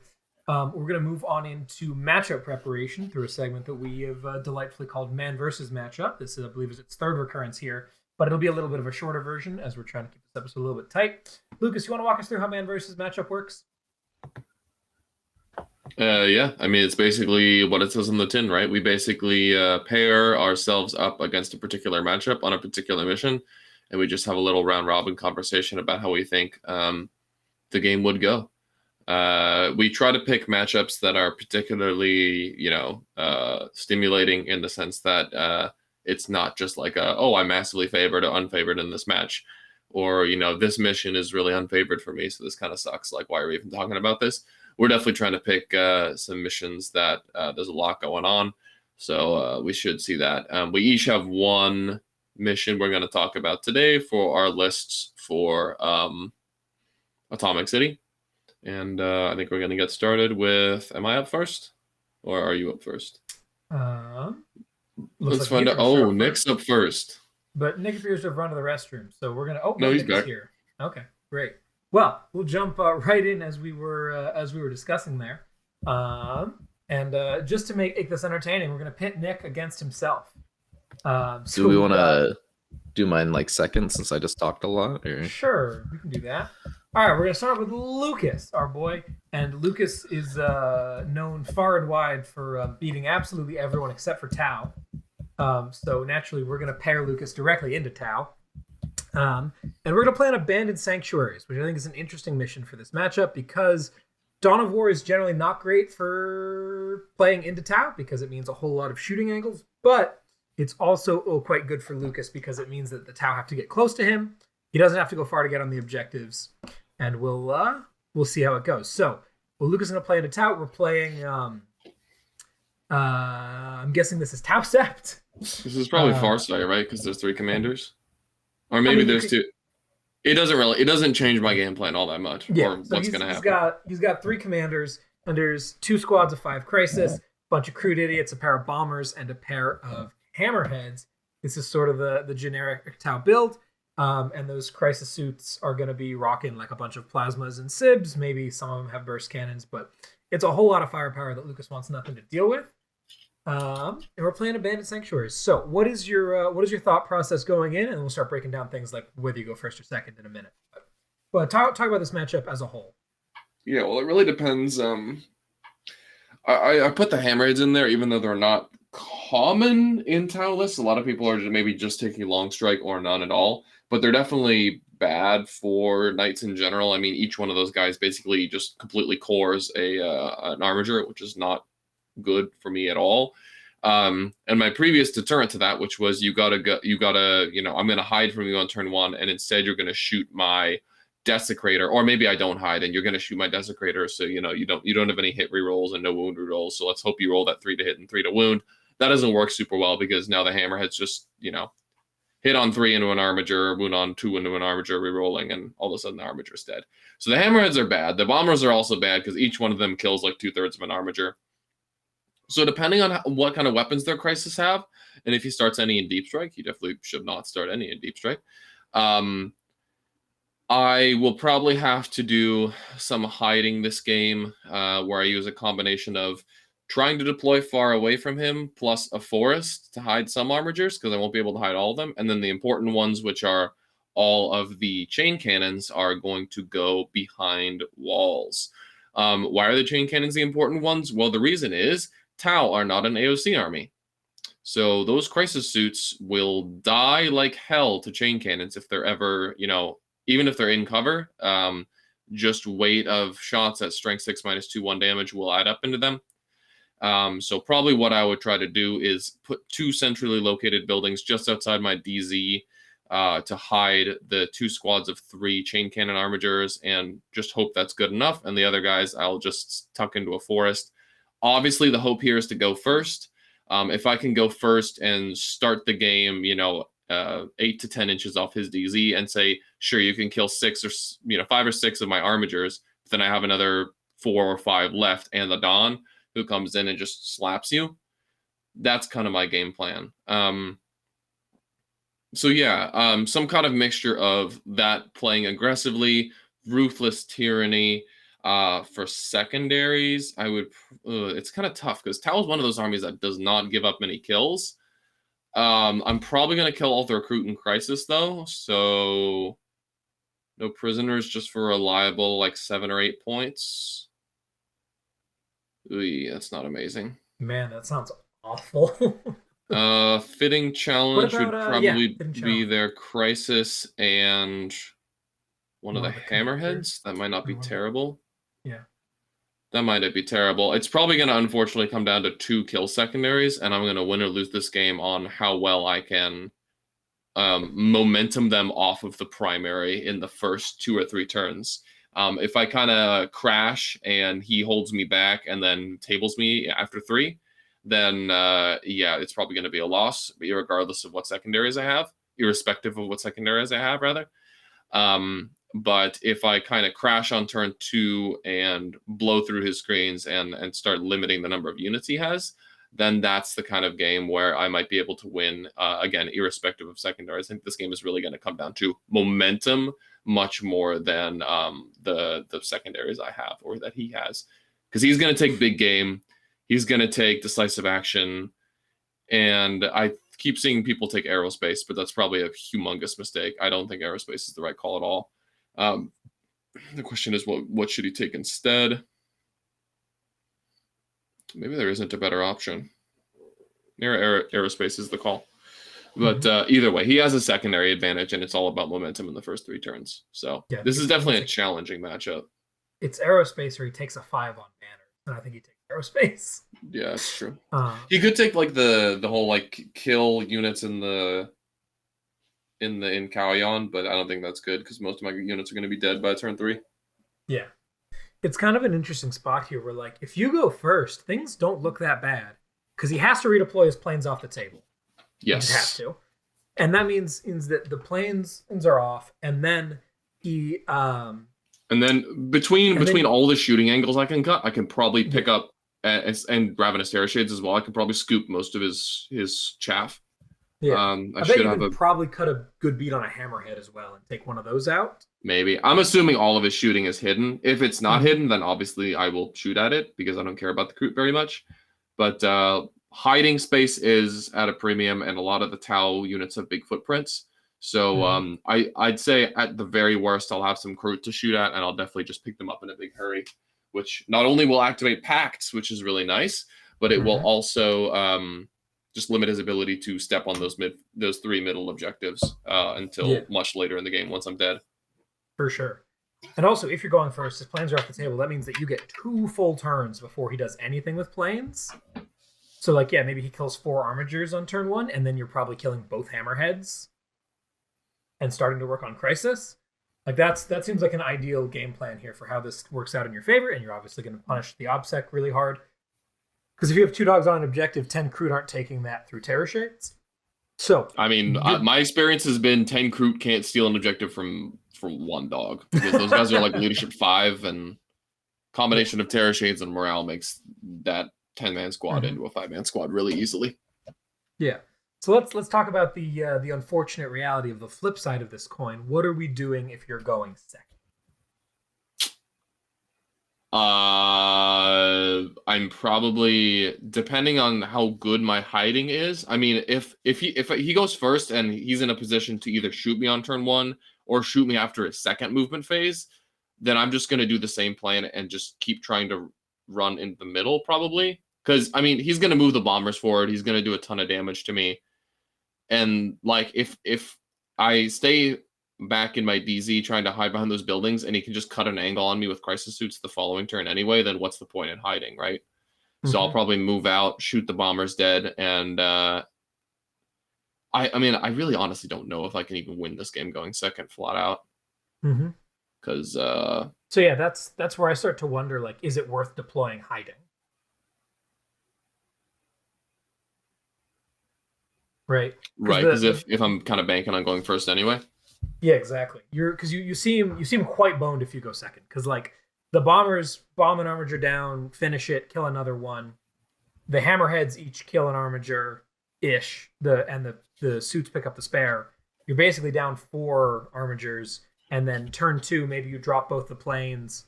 We're going to move on into matchup preparation through a segment that we have delightfully called Man versus Matchup. This, I believe, is its 3rd recurrence here, but it'll be a little bit of a shorter version as we're trying to keep this episode a little bit tight. Lucas, you want to walk us through how Man versus Matchup works? Yeah, I mean, it's basically what it says on the tin, right? We basically pair ourselves up against a particular matchup on a particular mission, and we just have a little round-robin conversation about how we think the game would go. We try to pick matchups that are particularly, stimulating in the sense that it's not just like I'm massively favored or unfavored in this match, or this mission is really unfavored for me, so this kind of sucks. Like, why are we even talking about this? We're definitely trying to pick some missions that there's a lot going on, so we should see that. We each have one mission we're going to talk about today for our lists for Atomic City. And I think we're going to get started with, am I up first? Or are you up first? Let's find out. Oh, Nick's up first. But Nick appears to have run to the restroom. So we're going to, no, he's back here. Okay, great. Well, we'll jump right in as we were discussing there, and just to make this entertaining, we're going to pit Nick against himself. So Do we want to do mine like second since I just talked a lot? Or? Sure, we can do that. All right, we're going to start with Lucas, our boy, and Lucas is known far and wide for beating absolutely everyone except for Tau. So naturally, we're going to pair Lucas directly into Tau. And we're going to play on Abandoned Sanctuaries, which I think is an interesting mission for this matchup because Dawn of War is generally not great for playing into Tau because it means a whole lot of shooting angles, but it's also quite good for Lucas because it means that the Tau have to get close to him. He doesn't have to go far to get on the objectives, and we'll see how it goes. So, Lucas is going to play into Tau. We're playing, I'm guessing this is Tau Sept. This is probably Farsight, right? Because there's 3 commanders. Or maybe there's 2. It doesn't change my game plan all that much. Yeah, or what's going to happen. He's got 3 commanders, and there's 2 squads of 5 crisis, a bunch of crude idiots, a pair of bombers, and a pair of hammerheads. This is sort of the generic Tau build. And those crisis suits are going to be rocking like a bunch of plasmas and sibs. Maybe some of them have burst cannons, but it's a whole lot of firepower that Lucas wants nothing to deal with. And we're playing Abandoned Sanctuaries. So what is your thought process going in? And we'll start breaking down things like whether you go first or second in a minute. But talk about this matchup as a whole. Yeah, well, it really depends. I put the hammerheads in there, even though they're not common in Tau lists. A lot of people are maybe just taking long strike or none at all, but they're definitely bad for knights in general. I mean, each one of those guys basically just completely cores an armiger, which is not good for me at all. And my previous deterrent to that, which was you gotta, I'm gonna hide from you on turn 1, and instead you're gonna shoot my desecrator, or maybe I don't hide and you're gonna shoot my desecrator, so you don't have any hit rerolls and no wound rerolls. So let's hope you roll that 3 to hit and 3 to wound. That doesn't work super well because now the hammerheads just hit on 3 into an armiger, wound on 2 into an armiger, rerolling, and all of a sudden the armiger's dead. So the hammerheads are bad. The bombers are also bad because each one of them kills like 2/3 of an armiger. So depending on what kind of weapons their crisis have, and if he starts any in Deep Strike, he definitely should not start any in Deep Strike. I will probably have to do some hiding this game where I use a combination of trying to deploy far away from him plus a forest to hide some armigers because I won't be able to hide all of them. And then the important ones, which are all of the chain cannons, are going to go behind walls. Why are the chain cannons the important ones? Well, the reason is Tau are not an AOC army. So those crisis suits will die like hell to chain cannons if they're ever, even if they're in cover. Just weight of shots at strength 6 -2/1 damage will add up into them. So probably what I would try to do is put 2 centrally located buildings just outside my DZ to hide the 2 squads of 3 chain cannon armigers and just hope that's good enough. And the other guys, I'll just tuck into a forest. Obviously, the hope here is to go first. If I can go first and start the game, 8 to 10 inches off his DZ and say, sure, you can kill 6 or 5 or 6 of my armigers, then I have another 4 or 5 left and the Dawn who comes in and just slaps you. That's kind of my game plan. Some kind of mixture of that playing aggressively, ruthless tyranny. For secondaries, it's kind of tough because Tau is one of those armies that does not give up many kills. I'm probably going to kill all the recruit in crisis though, so no prisoners, just for reliable like 7 or 8 points. Ooh, that's not amazing. Man, that sounds awful. Fitting challenge would probably be their crisis and one of the hammerheads. That might not be terrible. Yeah. That might not be terrible. It's probably going to unfortunately come down to 2 kill secondaries, and I'm going to win or lose this game on how well I can momentum them off of the primary in the first 2 or 3 turns. If I kind of crash and he holds me back and then tables me after 3, then it's probably going to be a loss, regardless of what secondaries I have, irrespective of what secondaries I have, rather. But if I kind of crash on turn 2 and blow through his screens and start limiting the number of units he has, then that's the kind of game where I might be able to win, again, irrespective of secondaries. I think this game is really going to come down to momentum much more than the secondaries I have or that he has, because he's going to take big game, he's going to take decisive action, and I keep seeing people take aerospace, but that's probably a humongous mistake. I don't think aerospace is the right call at all. The question is, what should he take instead? Maybe there isn't a better option. Aerospace is the call. But either way, he has a secondary advantage, and it's all about momentum in the first 3 turns. So this is definitely a challenging matchup. It's aerospace, or he takes a 5 on banner, and I think he takes aerospace. Yeah, that's true. He could take like the whole like kill units in Kaoyan, but I don't think that's good because most of my units are going to be dead by turn 3. Yeah, it's kind of an interesting spot here where, like, if you go first, things don't look that bad because he has to redeploy his planes off the table. Yes, he has to, and that means that the planes are off, and then he and then between all the shooting angles I can cut, I can probably pick up and Ravenous Terror Shades as well. I could probably scoop most of his chaff. Yeah, I bet you could probably cut a good beat on a hammerhead as well and take one of those out. Maybe. I'm assuming all of his shooting is hidden. If it's not hidden, then obviously I will shoot at it because I don't care about the Kroot very much. But hiding space is at a premium, and a lot of the Tau units have big footprints. So I'd say at the very worst, I'll have some Kroot to shoot at, and I'll definitely just pick them up in a big hurry, which not only will activate Pacts, which is really nice, but it will also just limit his ability to step on those 3 middle objectives until much later in the game once I'm dead. For sure. And also, if you're going first, his planes are off the table. That means that you get 2 full turns before he does anything with planes. So, like, yeah, maybe he kills 4 armigers on turn 1, and then you're probably killing both hammerheads and starting to work on Crisis. Like, that seems like an ideal game plan here for how this works out in your favor, and you're obviously going to punish the OBSEC really hard. Because if you have 2 dogs on an objective, 10 Kroot aren't taking that through Terror Shades. So, I mean, my experience has been 10 Kroot can't steal an objective from 1 dog. Because those guys are like leadership 5, and combination of Terror Shades and morale makes that 10-man squad into a 5-man squad really easily. Yeah. So let's talk about the unfortunate reality of the flip side of this coin. What are we doing if you're going second? I'm probably, depending on how good my hiding is. I mean, if he goes first and he's in a position to either shoot me on turn 1 or shoot me after his second movement phase, then I'm just going to do the same plan and just keep trying to run in the middle, probably. Because, I mean, he's going to move the bombers forward. He's going to do a ton of damage to me. And, like, if I stay back in my DZ trying to hide behind those buildings and he can just cut an angle on me with crisis suits the following turn anyway, then what's the point in hiding, right? So I'll probably move out, shoot the bombers dead, and I mean, I really honestly don't know if I can even win this game going second flat out. Because so yeah, that's where I start to wonder, like, is it worth deploying hiding? Right. Because if I'm kind of banking on going first anyway. Yeah, exactly. Because you seem quite boned if you go second. Because, like, the bombers bomb an armiger down, finish it, kill another one. The hammerheads each kill an armiger ish. The suits pick up the spare. You're basically down 4 armigers, and then turn 2, maybe you drop both the planes.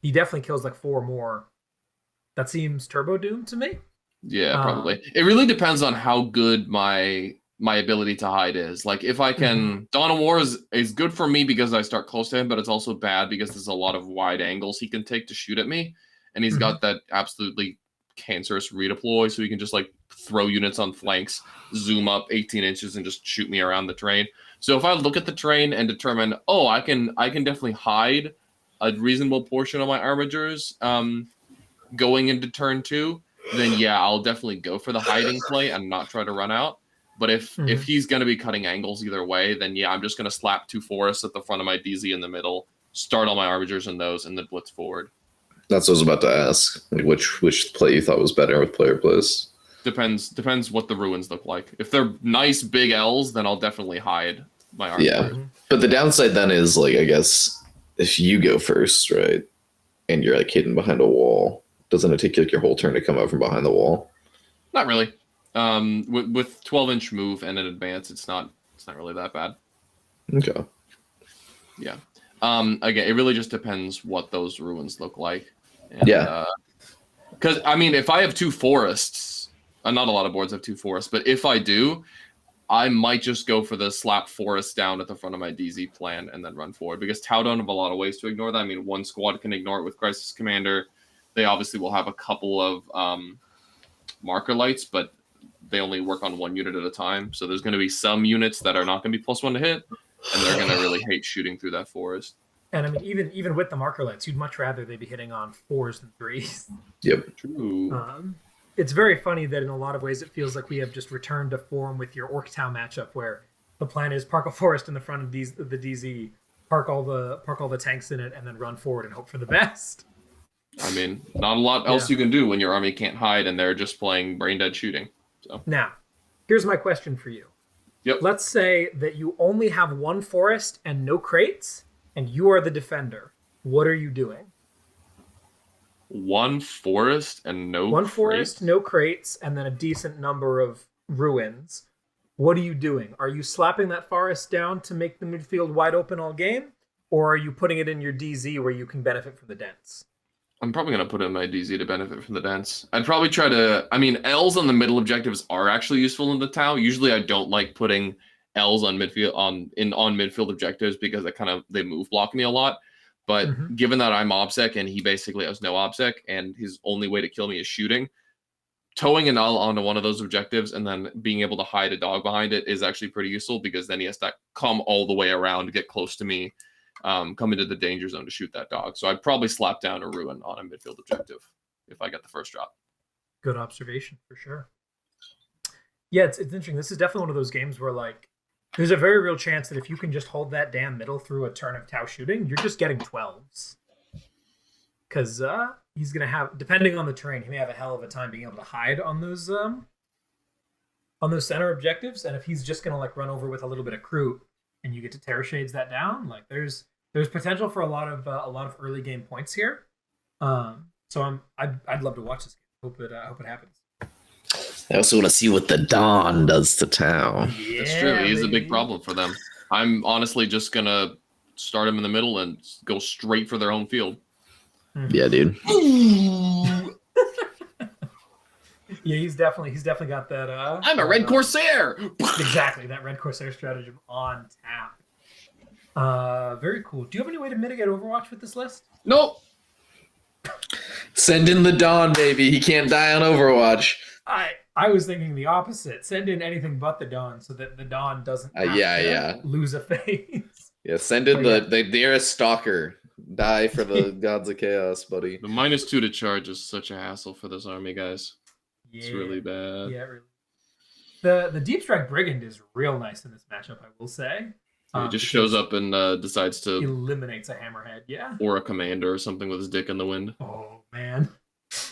He definitely kills like 4 more. That seems turbo doomed to me. Yeah, probably. It really depends on how good my ability to hide is. Like, if I can, Dawn of War is good for me because I start close to him, but it's also bad because there's a lot of wide angles he can take to shoot at me, and he's got that absolutely cancerous redeploy, so he can just like throw units on flanks, zoom up 18 inches, and just shoot me around the terrain. So if I look at the terrain and determine, oh, I can definitely hide a reasonable portion of my armigers going into turn 2, then yeah, I'll definitely go for the hiding play and not try to run out. But if he's going to be cutting angles either way, then yeah, I'm just going to slap 2 forests at the front of my DZ in the middle, start all my armigers in those, and then blitz forward. That's what I was about to ask. Like, which play you thought was better with player plays? Depends what the ruins look like. If they're nice big L's, then I'll definitely hide my armor. Yeah, but the downside then is, like, I guess if you go first, right, and you're like hidden behind a wall, doesn't it take like your whole turn to come out from behind the wall? Not really. With 12-inch move and an advance, it's not really that bad. Okay. Yeah. Again, it really just depends what those ruins look like. And, because I mean, if I have 2 forests, not a lot of boards have 2 forests, but if I do, I might just go for the slap forest down at the front of my DZ plan and then run forward, because Tau don't have a lot of ways to ignore that. I mean, one squad can ignore it with Crisis Commander. They obviously will have a couple of marker lights, but they only work on 1 unit at a time. So there's going to be some units that are not going to be +1 to hit, and they're going to really hate shooting through that forest. And I mean, even with the marker lights, you'd much rather they be hitting on 4s than 3s. Yep. True. It's very funny that in a lot of ways it feels like we have just returned to form with your Orc Tau matchup, where the plan is park a forest in the front of the DZ, park all the tanks in it, and then run forward and hope for the best. I mean, not a lot else you can do when your army can't hide and they're just playing brain dead shooting. So now, here's my question for you. Yep. Let's say that you only have 1 forest and no crates, and you are the defender. What are you doing? 1 forest and no 1 crates? forest, no crates, and then a decent number of ruins. What are you doing? Are you slapping that forest down to make the midfield wide open all game? Or are you putting it in your DZ where you can benefit from the dents? I'm probably going to put in my DZ to benefit from the dents. I'd probably try to... I mean, L's on the middle objectives are actually useful in the Tau. Usually I don't like putting L's on midfield on midfield objectives because they move block me a lot. But given that I'm OBSEC and he basically has no OBSEC and his only way to kill me is shooting, towing an L onto one of those objectives and then being able to hide a dog behind it is actually pretty useful, because then he has to come all the way around to get close to me, come into the danger zone to shoot that dog. So I'd probably slap down a ruin on a midfield objective if I get the first drop. Good observation, for sure. Yeah, it's interesting. This is definitely one of those games where, like, there's a very real chance that if you can just hold that damn middle through a turn of Tau shooting, you're just getting 12s. Because he's going to have, depending on the terrain, he may have a hell of a time being able to hide on those center objectives. And if he's just going to like run over with a little bit of crew, and you get to Terror Shades that down, like there's potential for a lot of early game points here. So I'd love to watch this game. Hope it happens. I also want to see what the Dawn does to Tau. Yeah, That's true. He is a big baby. problem for them. I'm honestly just going to start him in the middle and go straight for their home field. Yeah, dude. Yeah, he's definitely got that. I'm a Red Corsair! Exactly, that Red Corsair stratagem on tap. Very cool. Do you have any way to mitigate Overwatch with this list? Nope. Send in the Dawn, baby. He can't die on Overwatch. I was thinking the opposite. Send in anything but the Dawn, so that the Dawn doesn't have to lose a phase. Yeah, send in the nearest stalker. Die for the gods of chaos, buddy. The -2 to charge is such a hassle for this army, guys. Yeah, It's really bad. Yeah, really. The Deep Strike Brigand is real nice in this matchup, I will say. He just shows up and decides to eliminates a hammerhead, yeah. Or a commander or something with his dick in the wind. Oh man,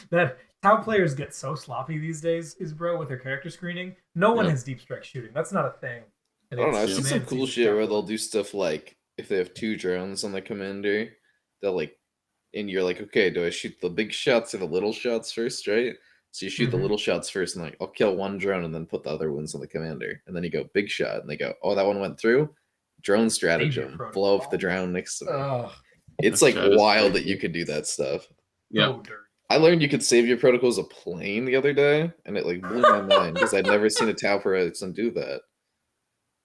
that how players get so sloppy these days is with their character screening. No one has Deep Strike shooting. That's not a thing. I don't know. I've seen some cool shit where they'll do stuff like if they have 2 drones on the commander, they'll like, and you're like, okay, do I shoot the big shots or the little shots first, right? So you shoot the little shots first, and like, I'll kill 1 drone and then put the other ones on the commander, and then you go big shot, and they go, oh, that one went through. Drone stratagem, blow up the drone next to me. It's like wild that you could do that stuff. Yeah. I learned you could save your protocols a plane the other day, and it like blew my mind because I'd never seen a Tau person do that.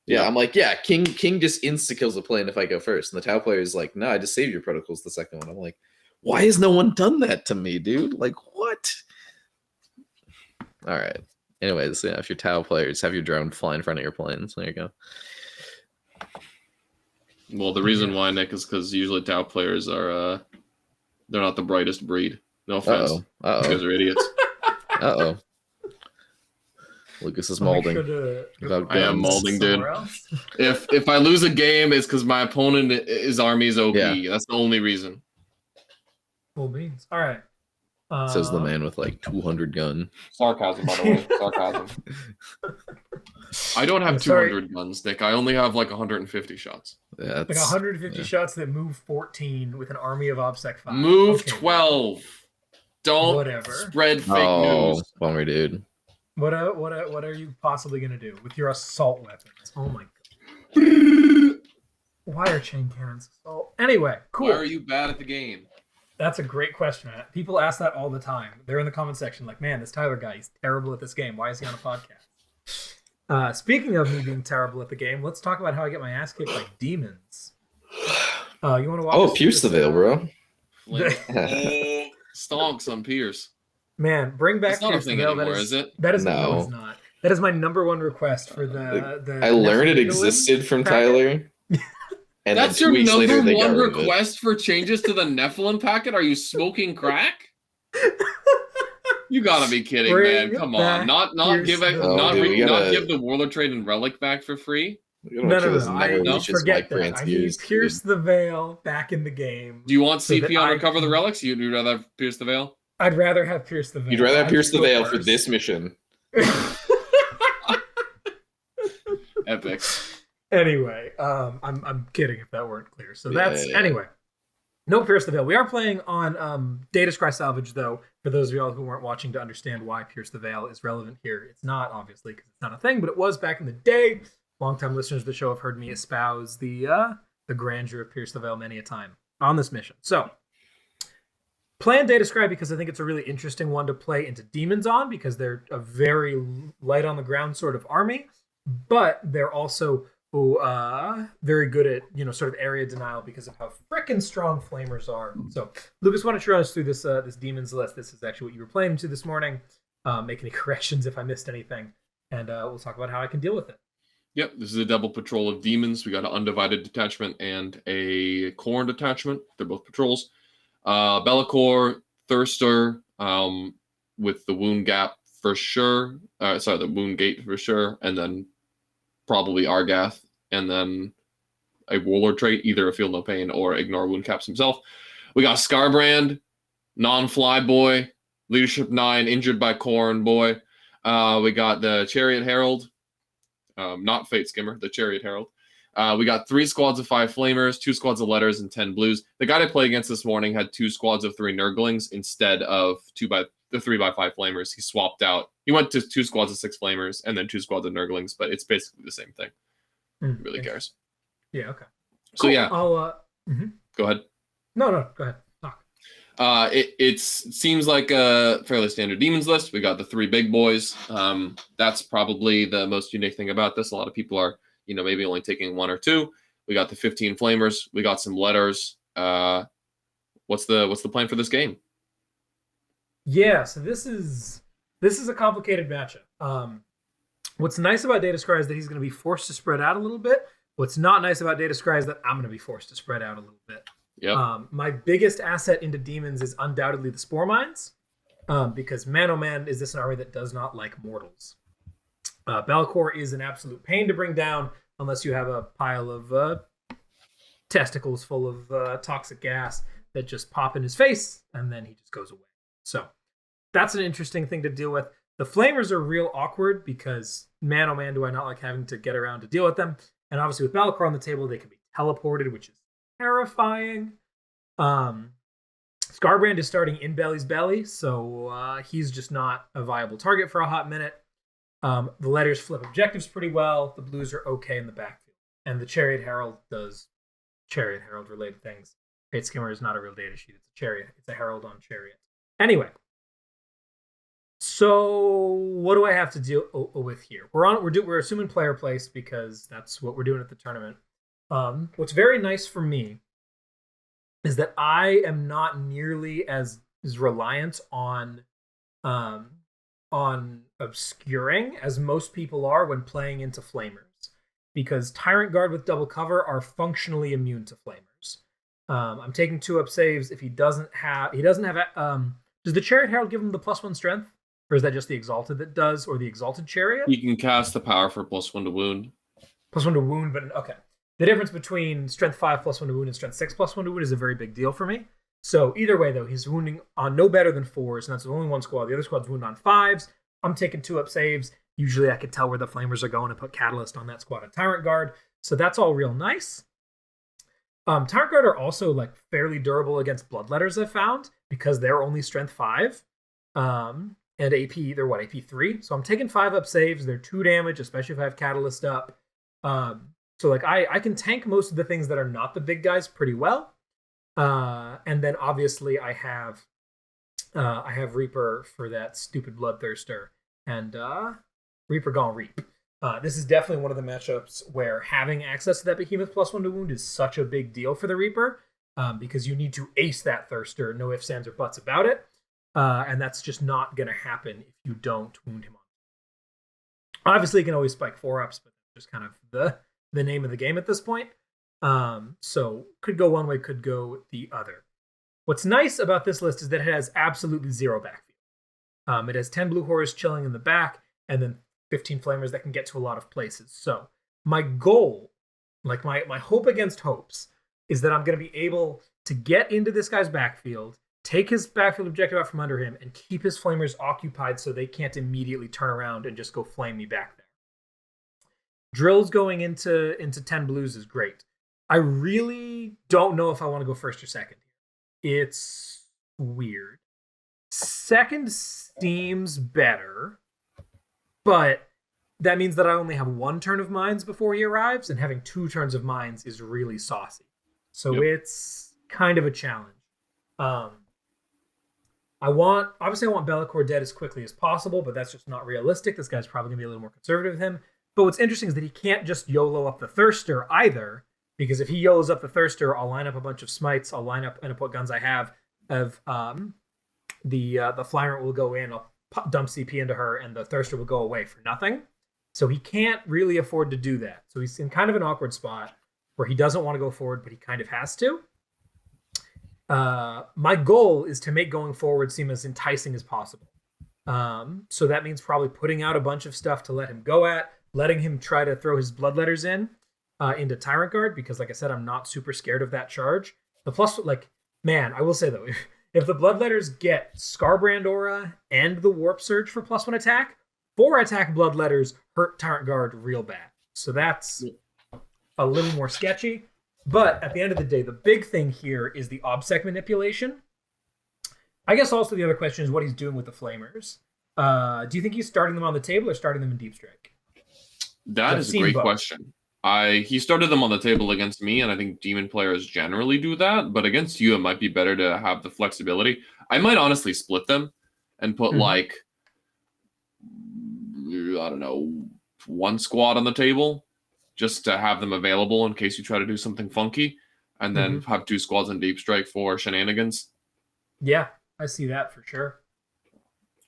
Yeah, I'm like, yeah, King just insta-kills a plane if I go first. And the Tau player is like, no, I just saved your protocols the second one. I'm like, why has no one done that to me, dude? Like, what? All right. Anyways, yeah, if you're Tau players, have your drone fly in front of your planes. There you go. Well, the reason why, Nick, is because usually Tau players are, they're not the brightest breed. No offense. You guys are idiots. Lucas is molding. I am molding, dude. If I lose a game, it's because my opponent, his army is OP. Yeah. That's the only reason. Full beans. All right. Says the man with like 200 gun. Sarcasm, by the way. Sarcasm. I don't have 200 guns, Nick. I only have like 150 shots. Yeah, like 150 shots that move 14 with an army of OBSEC 5. Move 12. Don't spread fake news. Bummer, dude. What are you possibly gonna do with your assault weapons? Oh my god. Why are chain cannons so? Anyway, cool. Why are you bad at the game? That's a great question. People ask that all the time. They're in the comment section like, man, this Tyler guy, he's terrible at this game. Why is he on a podcast? Speaking of me being terrible at the game, let's talk about how I get my ass kicked by demons. You want to walk? Oh, Pierce the Veil, bro. Stonks on Pierce. Man, bring back It's not Pierce a thing the Veil. anymore, That is it? That is No. no, it's not. That is my number one request for the I learned it Nephilim existed from packet. Tyler. And That's then your 2 weeks later, number they got one rid of it. request for changes to the Nephilim packet? Are you smoking crack? You gotta be kidding, Bring man! Come back on, not Pierce give the it, Veil. not dude, re- we gotta- not give the Warlord Trade and Relic back for free. We gotta No, make sure no, this no. never I reaches forget Mike that. I need Francis, Pierce dude. the Veil back in the game. Do you want So that CP on I Recover the can- Relics? You'd rather have Pierce the Veil? I'd rather have Pierce the Veil. You'd rather have I Pierce the go Veil for first. this mission. Epic. Anyway, I'm kidding if that weren't clear. So that's Yeah. anyway. No Pierce the Veil. We are playing on Data Scry Salvage, though, for those of y'all who weren't watching to understand why Pierce the Veil is relevant here. It's not, obviously, because it's not a thing, but it was back in the day. Longtime listeners of the show have heard me espouse the grandeur of Pierce the Veil many a time on this mission. So, plan Data Scry because I think it's a really interesting one to play into demons on because they're a very light on the ground sort of army, but they're also very good at sort of area denial because of how frickin' strong flamers are. So, Lucas, why don't you run us through this demons list? This is actually what you were playing to this morning. Make any corrections if I missed anything, and we'll talk about how I can deal with it. Yep, this is a double patrol of demons. We got an undivided detachment and a Khorne detachment. They're both patrols. Be'lakor, Thirster, with the wound gap for sure. The wound gate for sure, and then probably Argath, and then a Warlord trait, either a Feel No Pain or Ignore Wound Caps himself. We got Scarbrand, Non-Fly Boy, Leadership 9, Injured by Khorne Boy. We got the Chariot Herald, not Fate Skimmer, the Chariot Herald. We got 3 squads of 5 Flamers, 2 squads of Letters, and 10 Blues. The guy I played against this morning had 2 squads of 3 Nurglings instead of 3x5 Flamers. He swapped out. He went to 2 squads of 6 Flamers and then 2 squads of Nurglings, but it's basically the same thing. Who really cares? Yeah, okay. So Cool. yeah, Go ahead. No, go ahead. Talk. It seems like a fairly standard demons list. We got the 3 big boys. That's probably the most unique thing about this. A lot of people are, maybe only taking 1 or 2. We got the 15 Flamers. We got some Letters. What's the plan for this game? Yeah, so this is a complicated matchup. What's nice about Data Scry is that he's going to be forced to spread out a little bit. What's not nice about Data Scry is that I'm going to be forced to spread out a little bit. Yep. My biggest asset into demons is undoubtedly the Spore Mines, because man, oh man, is this an army that does not like mortals. Be'lakor is an absolute pain to bring down unless you have a pile of testicles full of toxic gas that just pop in his face, and then he just goes away. So that's an interesting thing to deal with. The Flamers are real awkward because, man, oh man, do I not like having to get around to deal with them. And obviously with Be'lakor on the table, they can be teleported, which is terrifying. Scarbrand is starting in Belly's belly, so he's just not a viable target for a hot minute. The Letters flip objectives pretty well. The Blues are okay in the backfield. And the Chariot Herald does Chariot Herald related things. Fate Skimmer is not a real data sheet. It's a chariot. It's a herald on chariot. Anyway. So what do I have to deal with here? We're assuming player place because that's what we're doing at the tournament. What's very nice for me is that I am not nearly as reliant on obscuring as most people are when playing into Flamers, because Tyrant Guard with double cover are functionally immune to Flamers. I'm taking 2-up saves if he doesn't have. Does the Chariot Herald give him the +1 strength? Or is that just the Exalted that does, or the Exalted Chariot? You can cast the power for +1 to wound. +1 to wound, but okay. The difference between Strength 5 +1 to wound and Strength 6 +1 to wound is a very big deal for me. So either way, though, he's wounding on no better than 4s, and that's only one squad. The other squad's wound on 5s. I'm taking 2-up saves. Usually I can tell where the Flamers are going and put Catalyst on that squad of Tyrant Guard. So that's all real nice. Tyrant Guard are also fairly durable against Bloodletters, I've found, because they're only Strength 5. And AP, they're AP 3. So I'm taking 5-up saves. They're 2 damage, especially if I have Catalyst up. So like I can tank most of the things that are not the big guys pretty well. And then obviously I have Reaper for that stupid Bloodthirster and Reaper Gone Reap. This is definitely one of the matchups where having access to that Behemoth +1 to wound is such a big deal for the Reaper, because you need to ace that Thirster, no ifs, ands, or buts about it. And that's just not going to happen if you don't wound him on. Obviously, you can always spike 4-ups, but that's just kind of the name of the game at this point. So could go one way, could go the other. What's nice about this list is that it has absolutely 0 backfield. It has 10 blue horrors chilling in the back, and then 15 flamers that can get to a lot of places. So my goal, like my hope against hopes, is that I'm going to be able to get into this guy's backfield, take his backfield objective out from under him, and keep his flamers occupied so they can't immediately turn around and just go flame me back there. Drills going into 10 blues is great. I really don't know if I want to go first or second here. It's weird. Second seems better, but that means that I only have 1 turn of mines before he arrives, and having 2 turns of mines is really saucy. So It's kind of a challenge. I want Be'lakor dead as quickly as possible, but that's just not realistic. This guy's probably going to be a little more conservative with him. But what's interesting is that he can't just YOLO up the Thirster either, because if he YOLOs up the Thirster, I'll line up a bunch of smites, I'll line up and what guns I have of the Flyrant will go in, I'll dump CP into her, and the Thirster will go away for nothing. So he can't really afford to do that. So he's in kind of an awkward spot where he doesn't want to go forward, but he kind of has to. My goal is to make going forward seem as enticing as possible. So that means probably putting out a bunch of stuff to let him go at, letting him try to throw his Bloodletters into Tyrant Guard, because like I said, I'm not super scared of that charge. The plus, like, man, I will say though, if the Bloodletters get Scarbrand Aura and the Warp Surge for +1 attack, 4 attack Bloodletters hurt Tyrant Guard real bad. So that's a little more sketchy. But at the end of the day, the big thing here is the OBSEC manipulation. I guess also the other question is what he's doing with the Flamers. Do you think he's starting them on the table or starting them in Deep Strike? That is a great question. He started them on the table against me, and I think Demon players generally do that. But against you, it might be better to have the flexibility. I might honestly split them and put like, I don't know, 1 squad on the table, just to have them available in case you try to do something funky, and then have 2 squads in Deep Strike for shenanigans. Yeah, I see that for sure.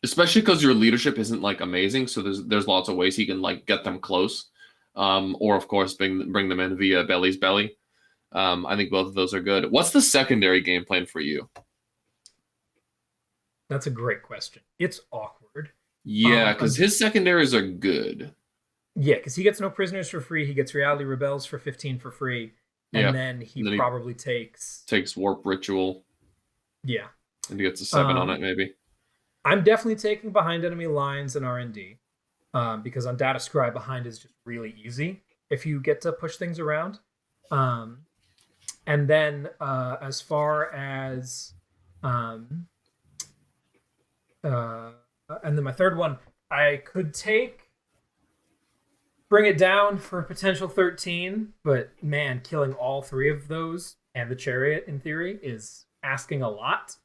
Especially because your leadership isn't like amazing, so there's lots of ways he can like get them close, or of course bring them in via Belly's Belly. I think both of those are good. What's the secondary game plan for you? That's a great question. It's awkward. Yeah, because his secondaries are good. Yeah, because he gets no prisoners for free. He gets Reality Rebels for 15 for free, and then he probably takes Warp Ritual. Yeah, and he gets a 7 on it maybe. I'm definitely taking behind enemy lines and R&D, because on Data Scribe, behind is just really easy if you get to push things around. And then as far as and then my third one, I could bring it down for a potential 13, but man, killing all 3 of those and the Chariot in theory is asking a lot.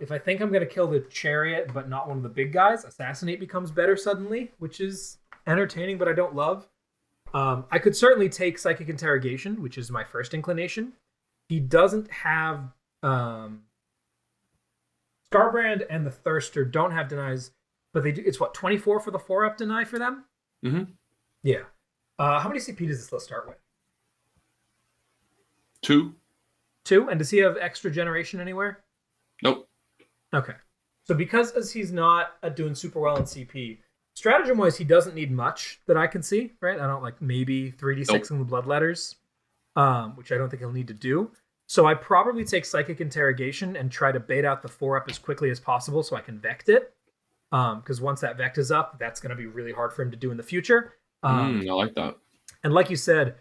If I think I'm going to kill the Chariot, but not one of the big guys, Assassinate becomes better suddenly, which is entertaining, but I don't love. I could certainly take Psychic Interrogation, which is my first inclination. He doesn't have... Scarbrand and the Thirster don't have denies, but they do. It's what, 24 for the 4-up deny for them? Mm-hmm. Yeah. How many CP does this list start with? 2. 2? And does he have extra generation anywhere? Nope. Okay. So because he's not doing super well in CP, stratagem-wise, he doesn't need much that I can see, right? I don't maybe 3d6 in the Bloodletters, which I don't think he'll need to do. So I probably take Psychic Interrogation and try to bait out the 4-up as quickly as possible so I can Vect it. Because once that Vect is up, that's going to be really hard for him to do in the future. I like that. And like you said,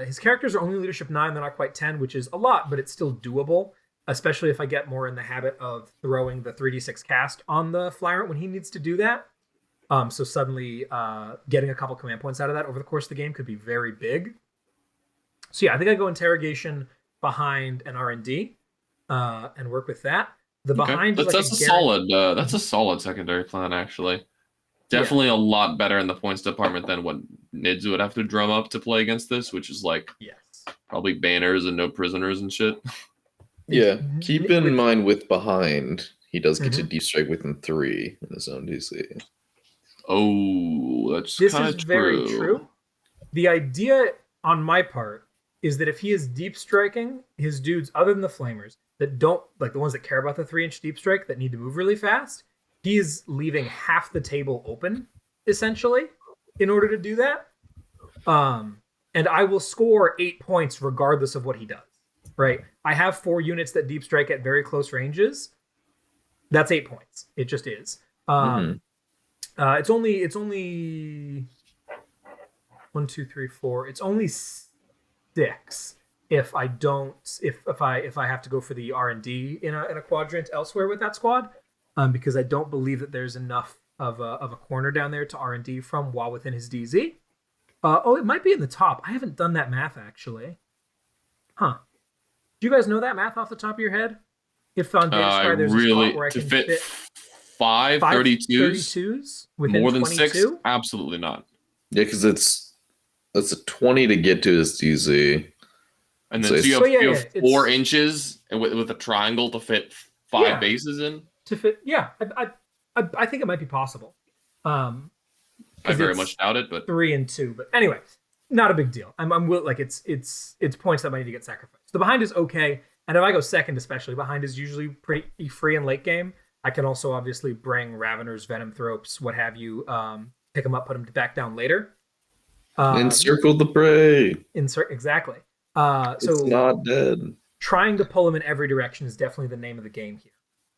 his characters are only leadership 9, they're not quite 10, which is a lot, but it's still doable, especially if I get more in the habit of throwing the 3d6 cast on the Flyrant when he needs to do that. So suddenly getting a couple command points out of that over the course of the game could be very big. So yeah, I think I go interrogation behind an R&D and work with that. The behind that's a solid secondary plan, actually. Definitely a lot better in the points department than what Nids would have to drum up to play against this, which is like probably banners and no prisoners and shit. Yeah, keep in mind with behind, he does get to deep strike within 3 in his own DC. Oh, that's kind of true. Very true. The idea on my part is that if he is deep striking his dudes, other than the flamers, that don't, like the ones that care about the 3-inch deep strike that need to move really fast, he is leaving half the table open, essentially, in order to do that. And I will score 8 points regardless of what he does, right? I have 4 units that deep strike at very close ranges. That's 8 points. It just is. It's only 1, 2, 3, 4. It's only 6 if I have to go for the R&D in a quadrant elsewhere with that squad, because I don't believe that there's enough of a corner down there to R&D from while within his DZ. It might be in the top. I haven't done that math actually. Huh? Do you guys know that math off the top of your head? If on Data Sky there's a spot where I can fit 5 32s within more than 22? 6? Absolutely not. Yeah, because that's a 20 to get to his DZ. And then so you have 4 inches and with a triangle to fit 5 bases in? To fit, yeah. I think it might be possible. I very much doubt it, but 3 and 2. But anyway, not a big deal. I'm like it's points that might need to get sacrificed. The behind is okay, and if I go second, especially behind is usually pretty free in late game. I can also obviously bring Raveners, Venom Thropes, what have you, pick them up, put them back down later. Encircle the prey. Exactly. It's not dead. Trying to pull them in every direction is definitely the name of the game here.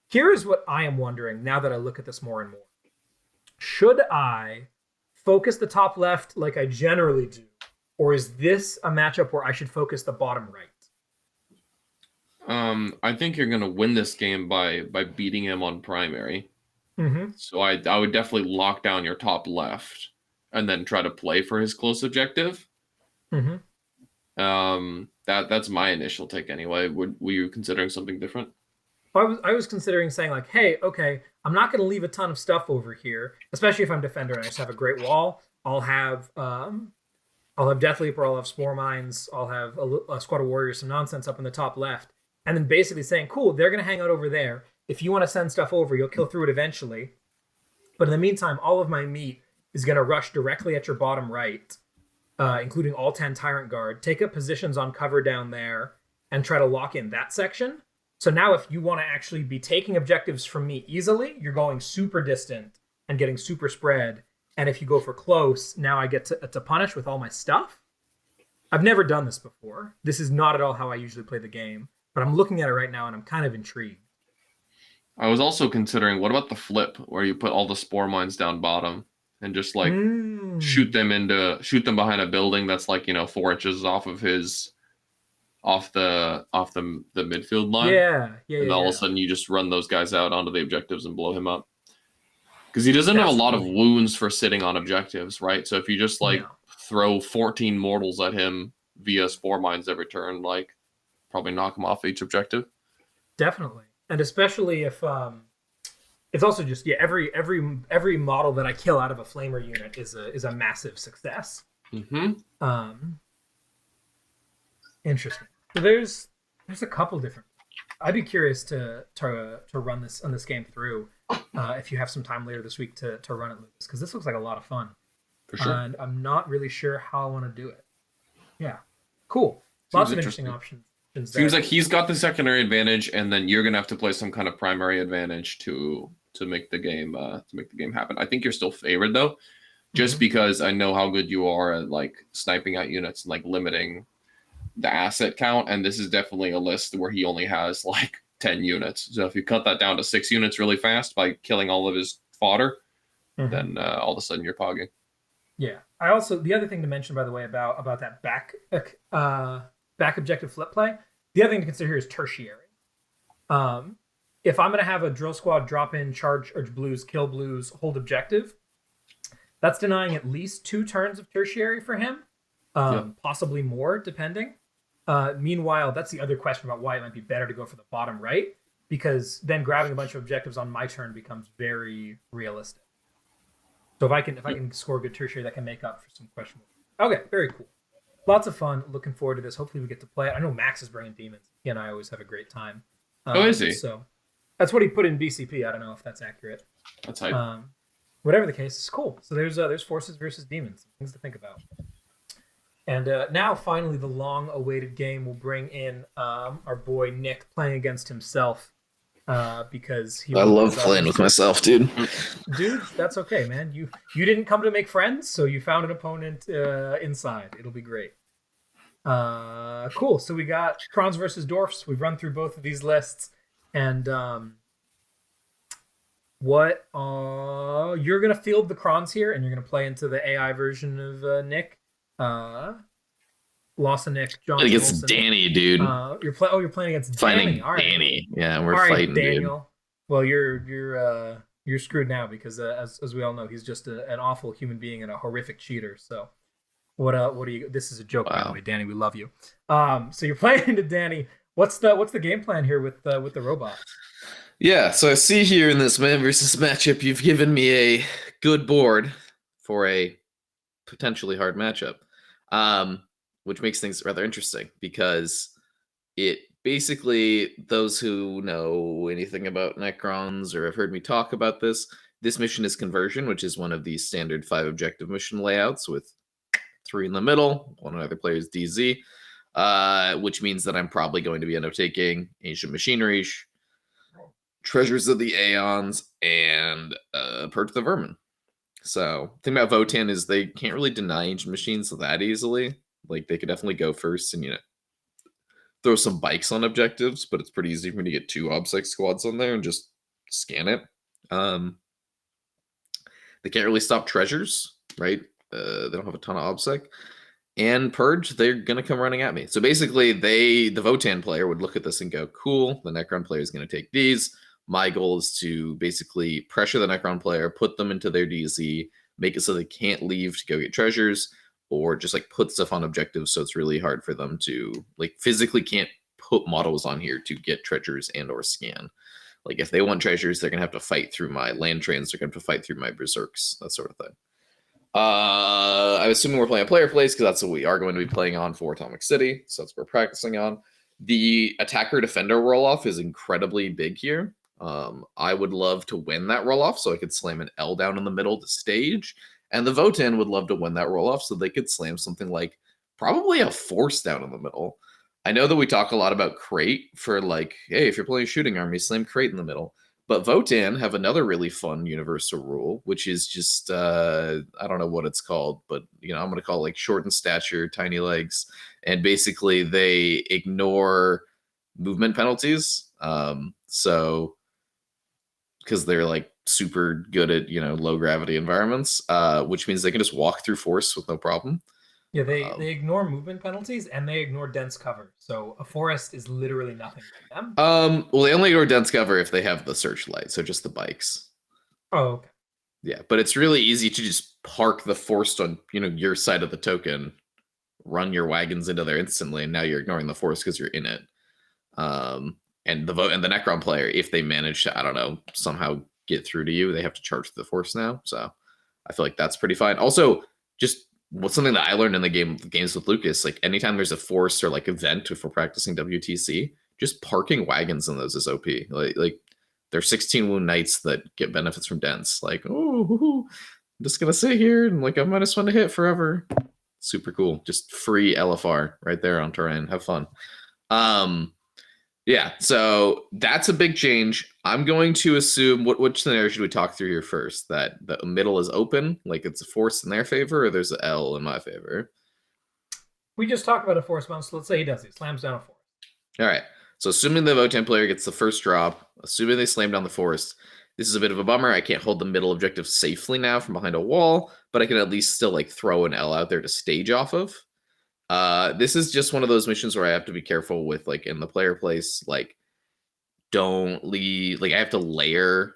Here is what I am wondering now that I look at this more and more. Should I focus the top left like I generally do, or is this a matchup where I should focus the bottom right? I think you're going to win this game by beating him on primary. Mm-hmm. So I would definitely lock down your top left and then try to play for his close objective. Mm-hmm. That's my initial take anyway. Were you considering something different? I was considering saying like, hey, okay, I'm not going to leave a ton of stuff over here, especially if I'm defender and I just have a great wall. I'll have Death Leaper, I'll have Spore Mines, I'll have a squad of warriors, some nonsense up in the top left, and then basically saying, cool, they're going to hang out over there. If you want to send stuff over, you'll kill through it eventually. But in the meantime, all of my meat is going to rush directly at your bottom right, including all 10 Tyrant Guard, take up positions on cover down there, and try to lock in that section. So now if you want to actually be taking objectives from me easily, you're going super distant and getting super spread. And if you go for close, now I get to punish with all my stuff. I've never done this before. This is not at all how I usually play the game. But I'm looking at it right now and I'm kind of intrigued. I was also considering, what about the flip where you put all the spore mines down bottom and just like shoot them behind a building that's like, 4 inches off the midfield line. Yeah. And all of a sudden you just run those guys out onto the objectives and blow him up. Because he doesn't have a lot of wounds for sitting on objectives, right? So if you just throw 14 mortals at him via spore mines every turn, like probably knock him off each objective. Definitely. And especially if it's also just every model that I kill out of a flamer unit is a massive success. Mm-hmm. Interesting. So there's a couple different. I'd be curious to run this game through if you have some time later this week to run it, Lucas, because this looks like a lot of fun. For sure. And I'm not really sure how I want to do it. Yeah. Cool. Lots of interesting options. Seems like he's got the secondary advantage, and then you're gonna have to play some kind of primary advantage to make the game happen. I think you're still favored though, just because I know how good you are at like sniping out units and like limiting the asset count, and this is definitely a list where he only has like 10 units. So if you cut that down to 6 units really fast by killing all of his fodder, then all of a sudden you're pogging. Yeah. I also, the other thing to mention, by the way, about that back objective flip play, the other thing to consider here is tertiary. If I'm going to have a drill squad drop in, charge blues, kill blues, hold objective, That's denying at least 2 turns of tertiary for him, possibly more, depending. Meanwhile, that's the other question about why it might be better to go for the bottom right, because then grabbing a bunch of objectives on my turn becomes very realistic. So if I can score a good tertiary, that can make up for some question. Okay, very cool. Lots of fun. Looking forward to this. Hopefully we get to play it. I know Max is bringing demons. He and I always have a great time. Is he? So that's what he put in BCP. I don't know if that's accurate. That's hype. Whatever the case, it's cool. So there's forces versus demons. Things to think about. And now finally the long-awaited game will bring in our boy Nick playing against himself. Because I love playing with myself, dude. Dude, that's okay, man. You didn't come to make friends, so you found an opponent inside. It'll be great. Cool. So we got Krons versus Dwarfs. We've run through both of these lists, and you're gonna field the Krons here, and you're gonna play into the AI version of Nick. Lawson Nick, John against Wilson. Danny, dude. You're playing against Danny. All right. Danny. Yeah, we're All right, fighting, Daniel. dude. Well, you're screwed now because as we all know, he's just an awful human being and a horrific cheater. So what are you? This is a joke, by the way, Danny. We love you. So you're playing into Danny. What's the game plan here with the robot? Yeah, so I see here in this man versus matchup, you've given me a good board for a potentially hard matchup. Which makes things rather interesting because it basically, those who know anything about Necrons or have heard me talk about this mission is Conversion, which is one of the standard 5 objective mission layouts with 3 in the middle, one another player's DZ, which means that I'm probably going to end up taking Ancient Machinery, Treasures of the Aeons, and Purge the Vermin. So the thing about Votann is they can't really deny Ancient Machines that easily. Like, they could definitely go first and, throw some bikes on objectives, but it's pretty easy for me to get 2 OBSEC squads on there and just scan it. They can't really stop treasures, right? They don't have a ton of OBSEC. And Purge, they're going to come running at me. So basically, the Votann player would look at this and go, cool, the Necron player is going to take these. My goal is to basically pressure the Necron player, put them into their DZ, make it so they can't leave to go get treasures, or just put stuff on objectives so it's really hard for them to physically can't put models on here to get treasures and or scan. If they want treasures, they're gonna have to fight through my land trains, they're gonna have to fight through my berserks, that sort of thing. I'm assuming we're playing a player place because that's what we are going to be playing on for Atomic City, so that's what we're practicing on. The attacker defender roll-off is incredibly big here. I would love to win that roll-off so I could slam an L down in the middle to stage. And the Votann would love to win that roll-off so they could slam something like probably a force down in the middle. I know that we talk a lot about crate for hey, if you're playing shooting army, slam crate in the middle. But Votann have another really fun universal rule, which is just, I don't know what it's called, but, I'm going to call it short in stature, tiny legs. And basically they ignore movement penalties. So, because they're super good at low gravity environments, which means they can just walk through force with no problem. Yeah, they ignore movement penalties and they ignore dense cover. So a forest is literally nothing to them. Well, they only ignore dense cover if they have the searchlight, so just the bikes. Oh, okay. Yeah, but it's really easy to just park the force on your side of the token, run your wagons into there instantly, and now you're ignoring the force because you're in it. And the Necron player, if they manage to, I don't know, somehow get through to you, they have to charge the force now. So I feel like that's pretty fine. Also, just what's something that I learned in the games with Lucas, anytime there's a force or event, if we're practicing WTC, just parking wagons in those is OP. They're 16 wound knights that get benefits from dense. I'm just gonna sit here and I'm -1 to hit forever. Super cool. Just free LFR right there on terrain. Have fun. Yeah, so that's a big change. I'm going to assume, which scenario should we talk through here first? That the middle is open, it's a force in their favor, or there's an L in my favor? We just talked about a force bounce, so let's say he does. He slams down a force. All right, so assuming the Votann player gets the first drop, assuming they slam down the force, this is a bit of a bummer. I can't hold the middle objective safely now from behind a wall, but I can at least still throw an L out there to stage off of. This is just one of those missions where I have to be careful with in the player place, don't leave, I have to layer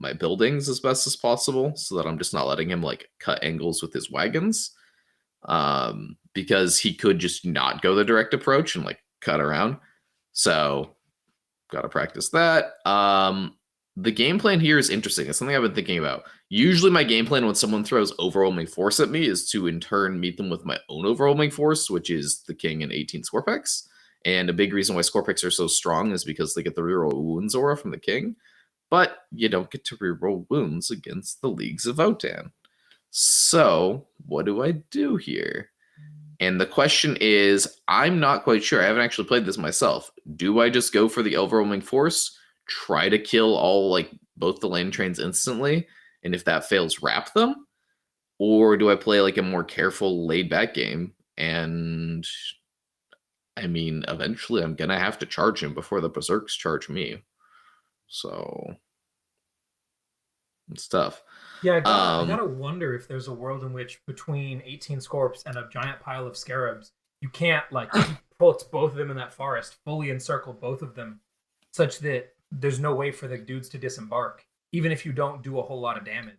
my buildings as best as possible so that I'm just not letting him like cut angles with his wagons. Because he could just not go the direct approach and like cut around. So gotta practice that. The game plan here is interesting. It's something I've been thinking about. Usually my game plan when someone throws overwhelming force at me is to in turn meet them with my own overwhelming force, which is the king and 18 Scorpex. And a big reason why Scorpex are so strong is because they get the reroll wounds aura from the king, but you don't get to reroll wounds against the Leagues of Votann. So what do I do here? And the question is, I'm not quite sure. I haven't actually played this myself. Do I just go for the overwhelming force, try to kill all like both the land trains instantly, and if that fails, wrap them? Or do I play like a more careful, laid back game? And I mean, eventually I'm gonna have to charge him before the berserks charge me. So it's tough. Yeah, I gotta wonder if there's a world in which between 18 Scorps and a giant pile of Scarabs, you can't like put both of them in that forest, fully encircle both of them, such that there's no way for the dudes to disembark, even if you don't do a whole lot of damage.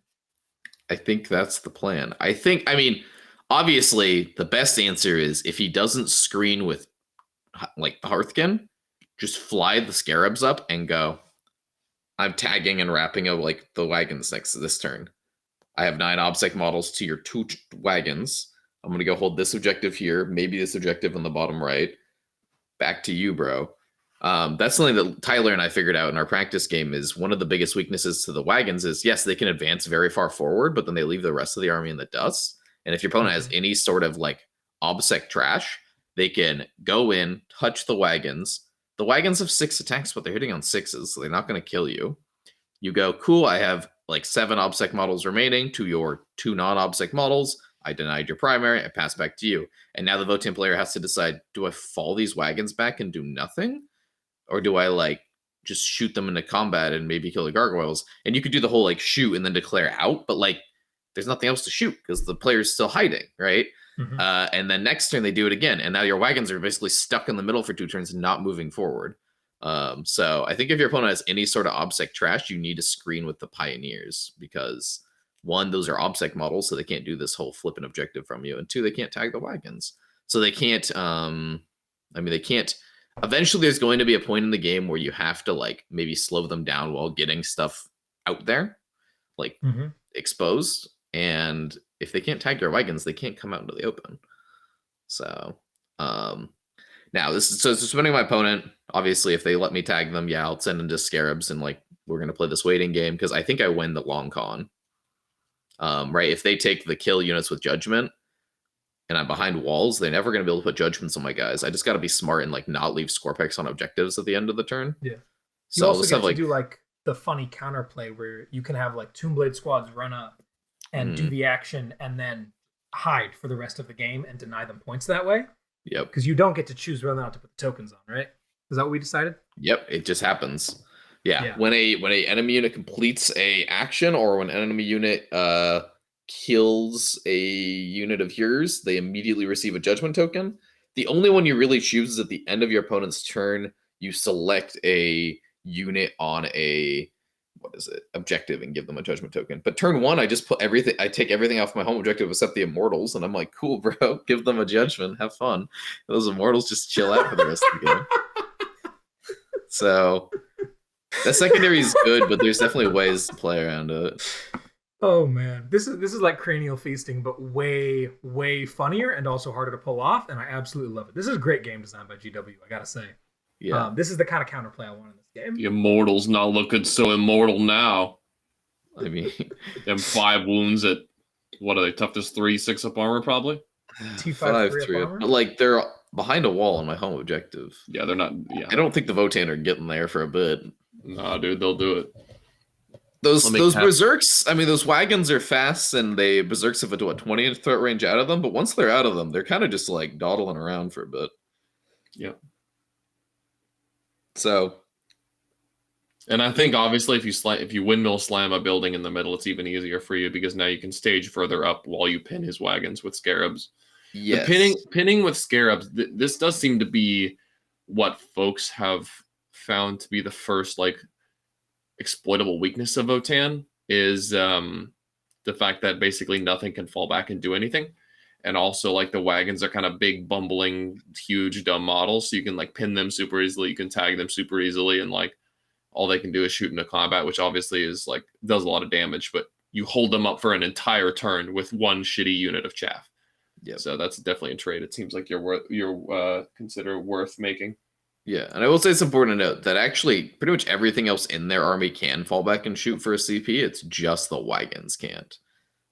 I think that's the plan. I mean, obviously, the best answer is if he doesn't screen with like the Hearthkin, just fly the Scarabs up and go, I'm tagging and wrapping up like the wagons next to this turn. I have 9 obsec models to your 2 wagons. I'm going to go hold this objective here, maybe this objective on the bottom right. Back to you, bro. That's something that Tyler and I figured out in our practice game is one of the biggest weaknesses to the wagons is, yes, they can advance very far forward, but then they leave the rest of the army in the dust. And if your opponent has any sort of like obsec trash, they can go in, touch the wagons. The wagons have 6 attacks, but they're hitting on 6s, so they're not going to kill you. You go, cool, I have like 7 obsec models remaining to your 2 non-obsec models. I denied your primary, I pass back to you. And now the Votann player has to decide, do I fall these wagons back and do nothing? Or do I like just shoot them into combat and maybe kill the gargoyles? And you could do the whole like shoot and then declare out, but like there's nothing else to shoot because the player's still hiding, right? Mm-hmm. And then next turn they do it again, and now your wagons are basically stuck in the middle for 2 turns and not moving forward. So I think if your opponent has any sort of obsec trash, you need to screen with the pioneers because 1, those are obsec models, so they can't do this whole flipping objective from you, and 2, they can't tag the wagons, so they can't. They can't. Eventually, there's going to be a point in the game where you have to like maybe slow them down while getting stuff out there, like exposed, and if they can't tag your wagons, they can't come out into the open. So, now this is depending on my opponent. Obviously, if they let me tag them, yeah, I'll send them to Scarabs, and like we're gonna play this waiting game because I think I win the long con. Right? If they take the kill units with judgment, and I'm behind walls, they're never gonna be able to put judgments on my guys. I just gotta be smart and like not leave Scorpex on objectives at the end of the turn. Yeah. So you also get to do like the funny counterplay where you can have like Tombblade squads run up and do the action and then hide for the rest of the game and deny them points that way. Yep. Because you don't get to choose whether or not to put the tokens on, right? Is that what we decided? Yep, it just happens. Yeah. When a enemy unit completes a action or when an enemy unit kills a unit of yours, they immediately receive a judgment token. The only one you really choose is at the end of your opponent's turn, you select a unit on a objective and give them a judgment token. But turn 1, I just I take everything off my home objective except the immortals, and I'm like, cool, bro, give them a judgment, have fun. Those immortals just chill out for the rest of the game. So the secondary is good, but there's definitely ways to play around it. Oh man, this is like cranial feasting, but way funnier and also harder to pull off, and I absolutely love it. This is great game design by GW, I gotta say. Yeah, this is the kind of counterplay I want in this game. The immortals not looking so immortal now. I mean, them 5 wounds at what are they? Toughness 3, 6 up armor probably. T5 3 up armor. Like they're behind a wall on my home objective. Yeah, they're not. Yeah, I don't think the Votann are getting there for a bit. Nah, dude, they'll do it. Those berserks, I mean, those wagons are fast, and they berserks have a 20 threat range out of them. But once they're out of them, they're kind of just like dawdling around for a bit. Yeah. So, and I think obviously if you windmill slam a building in the middle, it's even easier for you because now you can stage further up while you pin his wagons with scarabs. Yes. The pinning with scarabs. This does seem to be what folks have found to be the first like exploitable weakness of Votan is the fact that basically nothing can fall back and do anything. And also, like, the wagons are kind of big, bumbling, huge, dumb models. So you can, like, pin them super easily. You can tag them super easily. And, like, all they can do is shoot into combat, which obviously is, like, does a lot of damage. But you hold them up for an entire turn with one shitty unit of chaff. Yeah. So that's definitely a trade. It seems like you're consider worth making. Yeah, and I will say it's important to note that actually pretty much everything else in their army can fall back and shoot for a CP. It's just the wagons can't.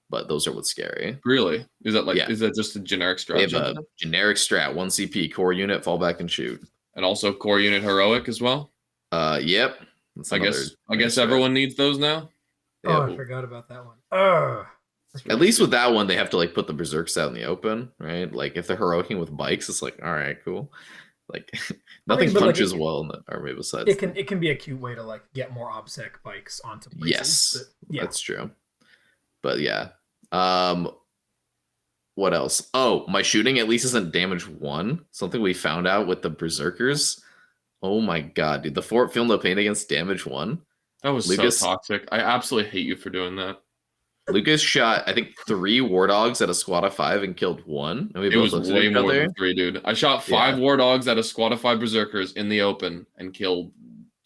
But those are what's scary. Really? Is that Yeah. is that just a generic They strat? have a generic strat, 1 CP, core unit, fall back and shoot. And also core unit heroic as well? Yep. That's I guess everyone needs those now. Yeah, I forgot about that one. Ugh. at least with that one, they have to like put the berserks out in the open, right? Like if they're heroicing with bikes, it's like, all right, cool. Like nothing but, like, punches well in the army besides. It can be a cute way to like get more obsec bikes onto places. Yes, but, yeah. that's true. But yeah. What else? Oh, my shooting at least isn't damage 1. Something we found out with the berserkers. Oh my god, dude. The fort filmed no pain against damage 1. That was Lucas- so toxic. I absolutely hate you for doing that. Lucas shot, I think, 3 war dogs at a squad of 5 and killed 1. And we It both was looked at way each more other. than 3, dude. I shot 5 war dogs at a squad of 5 berserkers in the open and killed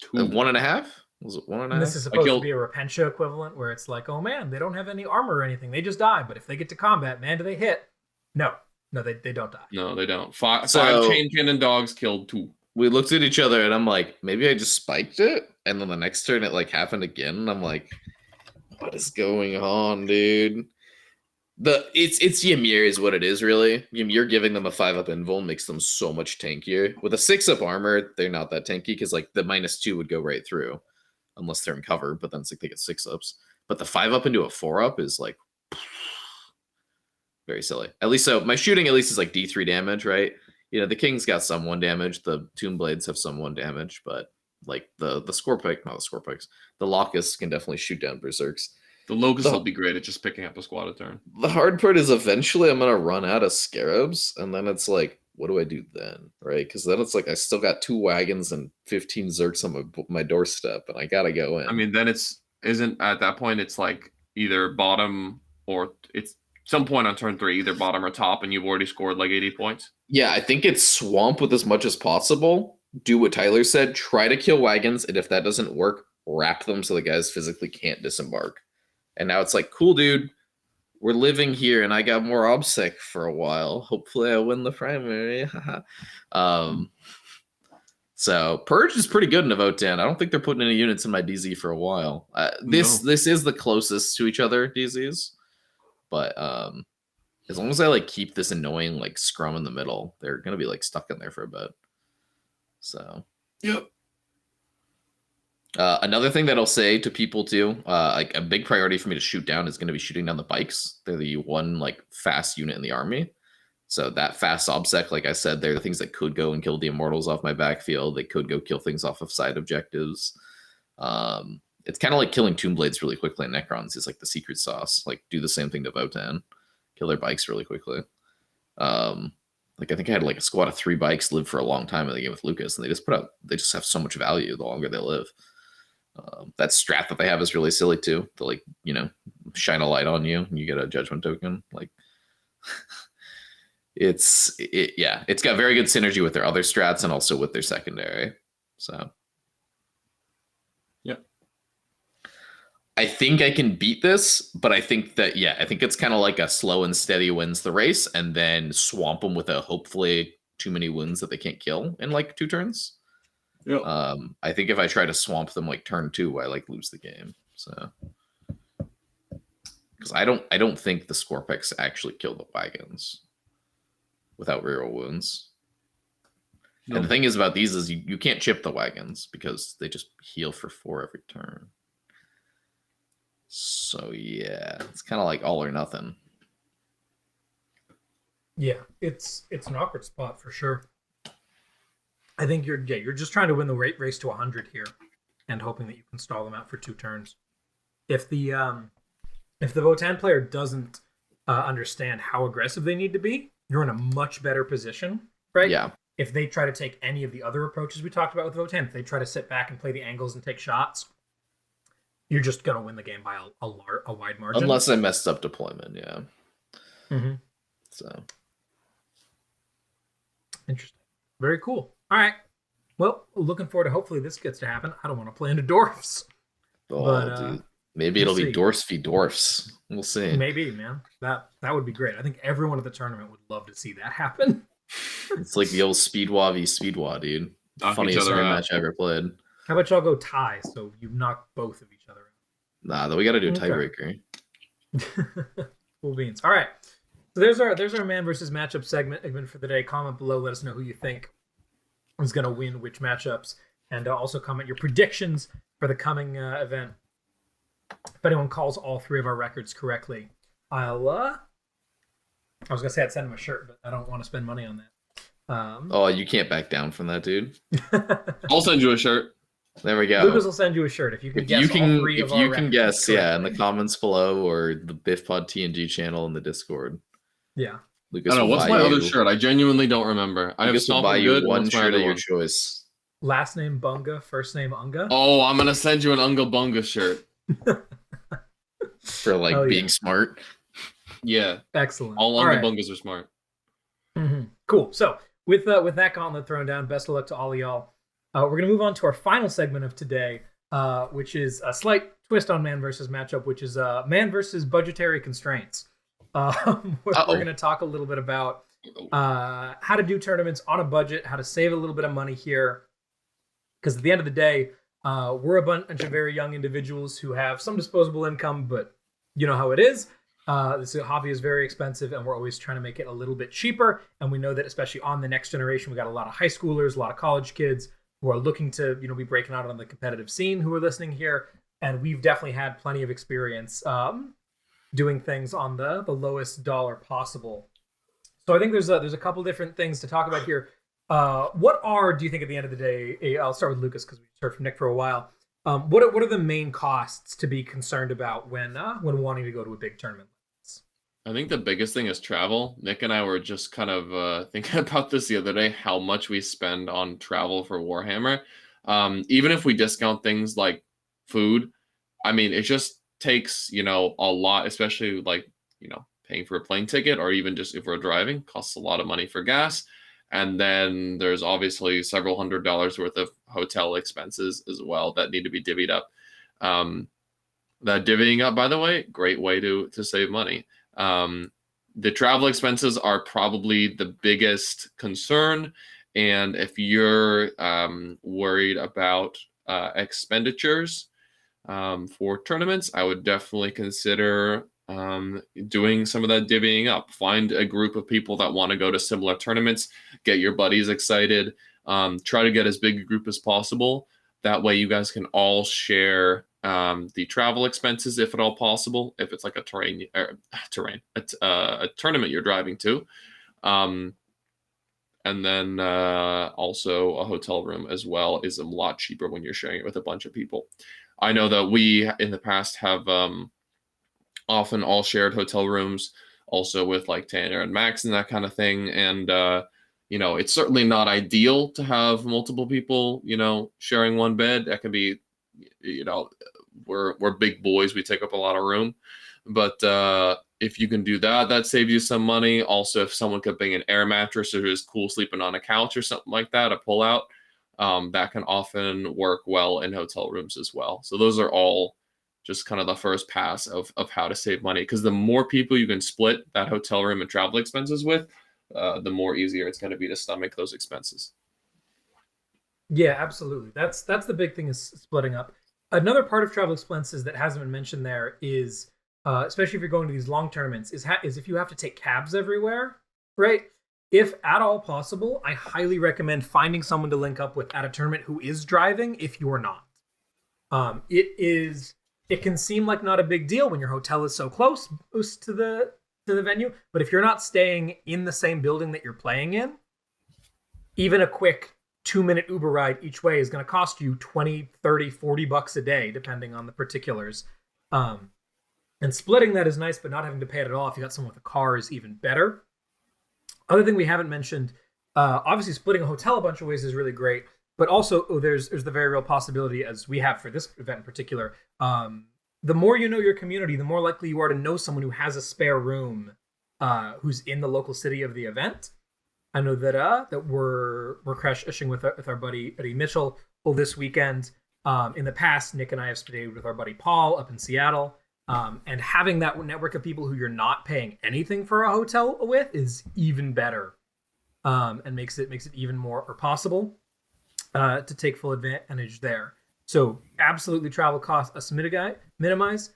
2. 1.5? Was it 1.5? And this is supposed to be a Repentia equivalent where it's like, oh man, they don't have any armor or anything. They just die. But if they get to combat, man, do they hit? No, they don't die. No, they don't. Five So- chain cannon dogs killed 2. We looked at each other and I'm like, maybe I just spiked it. And then the next turn it like happened again. And I'm like, what is going on, dude? It's Ymir is what it is, really. Ymir giving them a 5-up invul makes them so much tankier. With a 6-up armor, they're not that tanky because like the -2 would go right through. Unless they're in cover, but then it's like they get 6-ups. But the 5-up into a 4-up is like very silly. At least so my shooting at least is like D3 damage, right? You know, the King's got some 1 damage, the Tomb Blades have some 1 damage, but like the Scorpike, not the Scorpikes, the Locusts can definitely shoot down berserks. The Locust will be great at just picking up a squad a turn. The hard part is eventually I'm gonna run out of scarabs, and then it's like, what do I do then, right? Because then it's like I still got 2 wagons and 15 Zerks on my doorstep, and I gotta go in. I mean, then isn't at that point it's like either bottom or it's some point on turn 3, either bottom or top, and you've already scored like 80 points. Yeah, I think it's swamp with as much as possible. Do what Tyler said. Try to kill wagons, and if that doesn't work, wrap them so the guys physically can't disembark. And now it's like, cool, dude. We're living here, and I got more obsec for a while. Hopefully, I win the primary. So Purge is pretty good in a vote 10. I don't think they're putting any units in my DZ for a while. This is the closest to each other DZs, but as long as I like keep this annoying like scrum in the middle, they're gonna be like stuck in there for a bit. So Yep. Another thing that I'll say to people too, like a big priority for me to shoot down is going to be shooting down the bikes. They're the one like fast unit in the army. So that fast obsec, like I said, they're the things that could go and kill the immortals off my backfield. They could go kill things off of side objectives. It's kind of like killing Tomb Blades really quickly in Necrons is like the secret sauce. Like do the same thing to Votan. Kill their bikes really quickly. Like I think I had like a squad of 3 bikes live for a long time in the game with Lucas, and they just have so much value the longer they live. That strat that they have is really silly too. To like, you know, shine a light on you and you get a judgment token. Like it's got very good synergy with their other strats and also with their secondary. So yeah. I think I can beat this, but I think that I think it's kind of like a slow and steady wins the race, and then swamp them with a hopefully too many wounds that they can't kill in like 2 turns. Yeah. I think if I try to swamp them like turn 2, I like lose the game. So because I don't think the Scorpix actually kill the wagons without reroll wounds. No. And the thing is about these is you can't chip the wagons because they just heal for 4 every turn. So yeah, it's kind of like all or nothing. Yeah, it's an awkward spot for sure. I think you're just trying to win the race to 100 here, and hoping that you can stall them out for 2 turns. If the Votan player doesn't understand how aggressive they need to be, you're in a much better position, right? Yeah. If they try to take any of the other approaches we talked about with Votan, if they try to sit back and play the angles and take shots, You're just gonna win the game by a wide margin. Unless I messed up deployment, yeah. Mm-hmm. So interesting. Very cool. All right. Well, looking forward to hopefully this gets to happen. I don't want to play into dwarfs. dude. Maybe we'll it'll be see. dwarfs v dwarfs. We'll see. Maybe, man. That would be great. I think everyone at the tournament would love to see that happen. It's like the old Speedwa v Speedwa, dude. Knock each Funniest other out. match I ever played. How about y'all go tie so you knock both of each other Nah, though we got to do a Okay. tiebreaker. out? Cool beans. All right. So there's our man versus matchup segment for the day. Comment below. Let us know who you think is going to win which matchups. And also comment your predictions for the coming event. If anyone calls all three of our records correctly, I was going to say I'd send him a shirt, but I don't want to spend money on that. Oh, you can't back down from that, dude. I'll send you a shirt. There we go. Lucas will send you a shirt if you can guess all three of our if you can records guess, yeah, in the correctly. comments below or the BIFPOD TNG channel in the Discord. Yeah. Lucas I don't know. will What's buy my you- other shirt? I genuinely don't remember. I have Lucas will buy Stomping you Good. one What's my shirt other of your one? choice. Last name Bunga, first name Unga. Oh, I'm going to send you an Unga Bunga shirt. For like Oh, yeah. being smart. Yeah. Excellent. All All Unga right. Bungas are smart. Cool. So with that gauntlet thrown down, best of luck to all of y'all. We're going to move on to our final segment of today, which is a slight twist on man versus matchup, which is man versus budgetary constraints. We're going to talk a little bit about how to do tournaments on a budget, how to save a little bit of money here. Because at the end of the day, we're a bunch of very young individuals who have some disposable income, but you know how it is. This hobby is very expensive, and we're always trying to make it a little bit cheaper. And we know that especially on the next generation, we got a lot of high schoolers, a lot of college kids who are looking to be breaking out on the competitive scene who are listening here. And we've definitely had plenty of experience doing things on the lowest dollar possible. So I think there's a couple different things to talk about here. What do you think at the end of the day? I'll start with Lucas because we heard from Nick for a while. What are the main costs to be concerned about when wanting to go to a big tournament? I think the biggest thing is travel. Nick and I were just kind of thinking about this the other day, how much we spend on travel for Warhammer. Even if we discount things like food, I mean, it just takes, a lot, especially like, paying for a plane ticket or even just if we're driving, costs a lot of money for gas. And then there's obviously several $100s worth of hotel expenses as well that need to be divvied up. That divvying up, by the way, great way to save money. The travel expenses are probably the biggest concern. And if you're worried about expenditures for tournaments, I would definitely consider doing some of that divvying up. Find a group of people that want to go to similar tournaments, get your buddies excited, try to get as big a group as possible. That way you guys can all share the travel expenses, if at all possible, if it's like a tournament you're driving to. And then also a hotel room as well is a lot cheaper when you're sharing it with a bunch of people. I know that we in the past have often all shared hotel rooms also with like Tanner and Max and that kind of thing. And, it's certainly not ideal to have multiple people, sharing one bed. That can be, we're big boys. We take up a lot of room. But if you can do that, that saves you some money. Also, if someone could bring an air mattress or is cool sleeping on a couch or something like that, a pull out, that can often work well in hotel rooms as well. So those are all just kind of the first pass of how to save money. Because the more people you can split that hotel room and travel expenses with, the more easier it's going to be to stomach those expenses. Yeah, absolutely. That's the big thing is splitting up. Another part of travel expenses that hasn't been mentioned there is, especially if you're going to these long tournaments, is if you have to take cabs everywhere, right? If at all possible, I highly recommend finding someone to link up with at a tournament who is driving if you're not. It can seem like not a big deal when your hotel is so close to the venue, but if you're not staying in the same building that you're playing in, even a quick 2-minute Uber ride each way is going to cost you $20, $30, $40 a day, depending on the particulars. And splitting that is nice, but not having to pay it at all if you got someone with a car is even better. Other thing we haven't mentioned, obviously splitting a hotel a bunch of ways is really great. But also, there's the very real possibility, as we have for this event in particular, the more you know your community, the more likely you are to know someone who has a spare room, who's in the local city of the event. I know that we're crashing with our buddy Eddie Mitchell this weekend. In the past, Nick and I have stayed with our buddy Paul up in Seattle. And having that network of people who you're not paying anything for a hotel with is even better, and makes it even more possible to take full advantage there. So absolutely, travel costs minimize.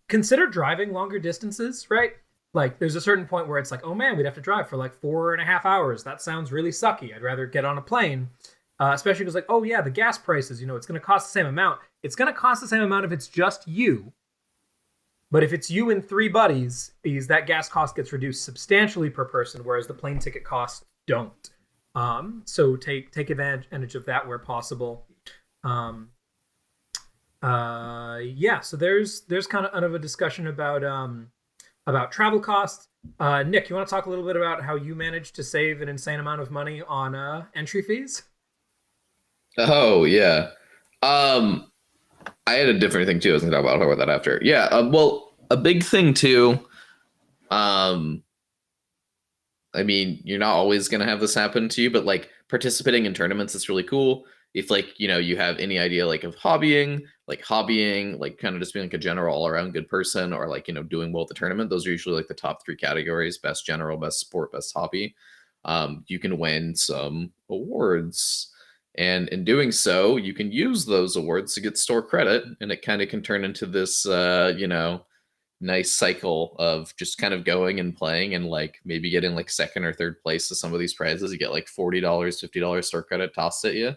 Consider driving longer distances, right? Like, there's a certain point where it's like, oh man, we'd have to drive for like 4.5 hours. That sounds really sucky. I'd rather get on a plane. Especially because, like, oh yeah, the gas prices, it's going to cost the same amount. It's going to cost the same amount if it's just you. But if it's you and 3 buddies, that gas cost gets reduced substantially per person, whereas the plane ticket costs don't. So take advantage of that where possible. So there's kind of a discussion about travel costs. Nick, you want to talk a little bit about how you managed to save an insane amount of money on entry fees? Oh yeah. I had a different thing too. I was going to talk about that after. Yeah. Well, a big thing too. I mean, you're not always going to have this happen to you, but like participating in tournaments is really cool. If like, you have any idea like of hobbying, like kind of just being like a general all around good person, or like, doing well at the tournament, those are usually like the top 3 categories: best general, best sport, best hobby. You can win some awards. And in doing so, you can use those awards to get store credit, and it kind of can turn into this, nice cycle of just kind of going and playing and like maybe getting like 2nd or 3rd place to some of these prizes. You get like $40, $50 store credit tossed at you.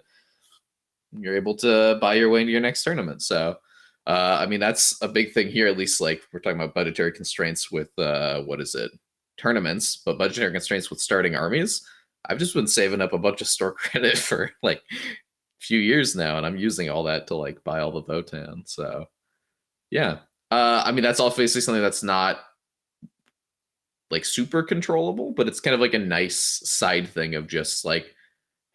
You're able to buy your way into your next tournament. So, I mean, that's a big thing here. At least like we're talking about budgetary constraints with tournaments, but budgetary constraints with starting armies. I've just been saving up a bunch of store credit for like a few years now, and I'm using all that to like buy all the Votan. So yeah. I mean, that's obviously something that's not like super controllable, but it's kind of like a nice side thing of just like,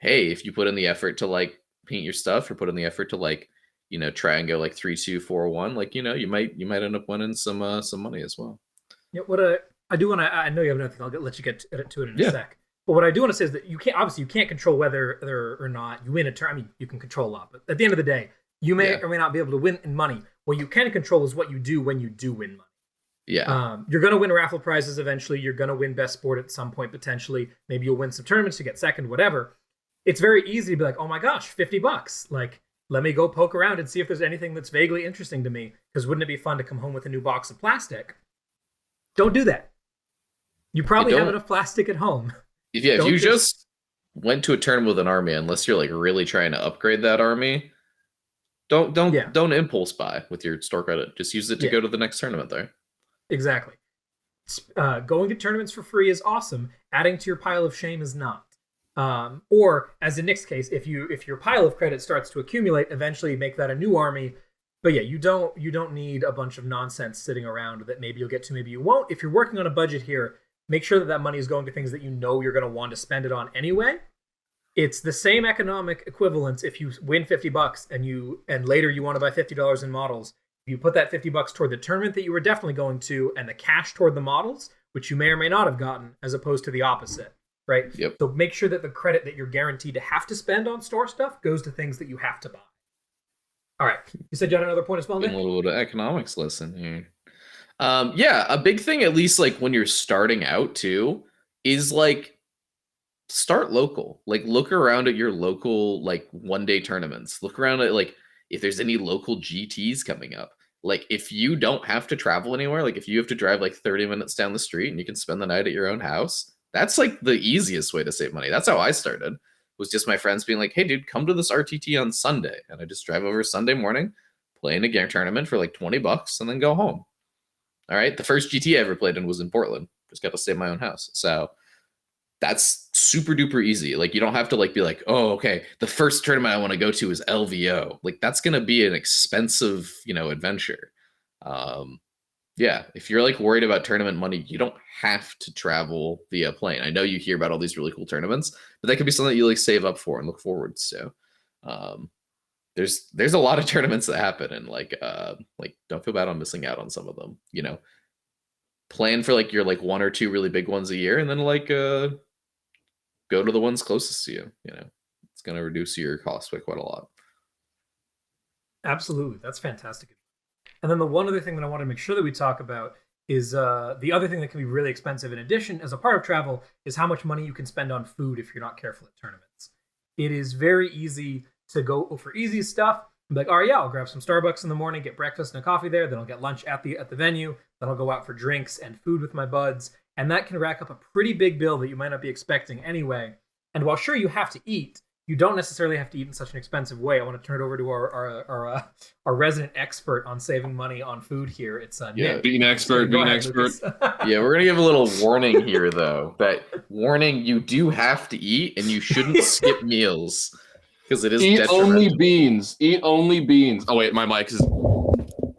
hey, if you put in the effort to like paint your stuff, or put in the effort to like, try and go like 3-2-4-1, like, you might end up winning some money as well. Yeah, I do want to, I know you have nothing. I'll let you get to it in a sec. But what I do want to say is that you can't control whether or not you win a turn. I mean, you can control a lot, but at the end of the day, you may or may not be able to win in money. What you can control is what you do when you do win money. Yeah. You're going to win raffle prizes eventually. You're going to win best sport at some point, potentially. Maybe you'll win some tournaments to get 2nd, whatever. It's very easy to be like, oh my gosh, $50. Like, let me go poke around and see if there's anything that's vaguely interesting to me. Because wouldn't it be fun to come home with a new box of plastic? Don't do that. You probably have enough plastic at home. If you just went to a tournament with an army, unless you're like really trying to upgrade that army, don't impulse buy with your store credit. Just use it to go to the next tournament there. Exactly. Going to tournaments for free is awesome. Adding to your pile of shame is not. Or as in Nick's case, if your pile of credit starts to accumulate, eventually make that a new army. But yeah, you don't need a bunch of nonsense sitting around that maybe you'll get to, maybe you won't. If you're working on a budget here, make sure that money is going to things that you're going to want to spend it on anyway. It's the same economic equivalence if you win $50 and later you want to buy $50 in models. If you put that $50 toward the tournament that you were definitely going to, and the cash toward the models, which you may or may not have gotten, as opposed to the opposite, right? Yep. So make sure that the credit that you're guaranteed to have to spend on store stuff goes to things that you have to buy. All right. You said you had another point as well, Nick? A little bit of economics lesson here. A big thing, at least like when you're starting out too, is like start local. Like look around at your local like 1-day tournaments. Look around at like if there's any local GTs coming up. Like if you don't have to travel anywhere, like if you have to drive like 30 minutes down the street and you can spend the night at your own house, that's like the easiest way to save money. That's how I started. Was just my friends being like, hey dude, come to this RTT on Sunday. And I just drive over Sunday morning, play in a game tournament for like $20 and then go home. All right. The first GT I ever played in was in Portland. Just got to stay in my own house. So that's super duper easy. Like you don't have to like be like, oh, okay, the first tournament I want to go to is LVO. Like that's going to be an expensive, adventure. Yeah, if you're like worried about tournament money, you don't have to travel via plane. I know you hear about all these really cool tournaments, but that could be something that you like save up for and look forwards to. Um, there's a lot of tournaments that happen, and like don't feel bad on missing out on some of them. You know, plan for like your like 1 or 2 really big ones a year, and then like go to the ones closest to you. You know, it's gonna reduce your cost by quite a lot. Absolutely, that's fantastic. And then the one other thing that I want to make sure that we talk about is the other thing that can be really expensive in addition, as a part of travel, is how much money you can spend on food if you're not careful at tournaments. It is very easy to go for easy stuff. I'm like, all right, yeah, I'll grab some Starbucks in the morning, get breakfast and a coffee there, then I'll get lunch at the venue, then I'll go out for drinks and food with my buds, and that can rack up a pretty big bill that you might not be expecting anyway. And while sure you have to eat, you don't necessarily have to eat in such an expensive way. I want to turn it over to our resident expert on saving money on food here. It's Nick. Being expert. Yeah, we're gonna give a little warning here, though. That warning: you do have to eat, and you shouldn't skip meals because it is Eat detrimental. only beans. Eat only beans. Oh wait, my mic is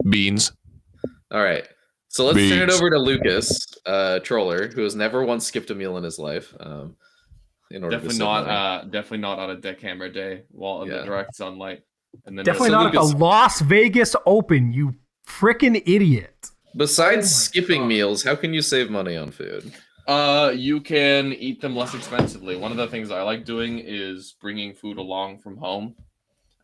beans. All right, so let's turn it over to Lucas, Troller, who has never once skipped a meal in his life. Definitely not on a deckhammer day while in the direct sunlight. And then definitely not Lucas, at the Las Vegas Open, you freaking idiot. Besides skipping meals, how can you save money on food? You can eat them less expensively. One of the things I like doing is bringing food along from home.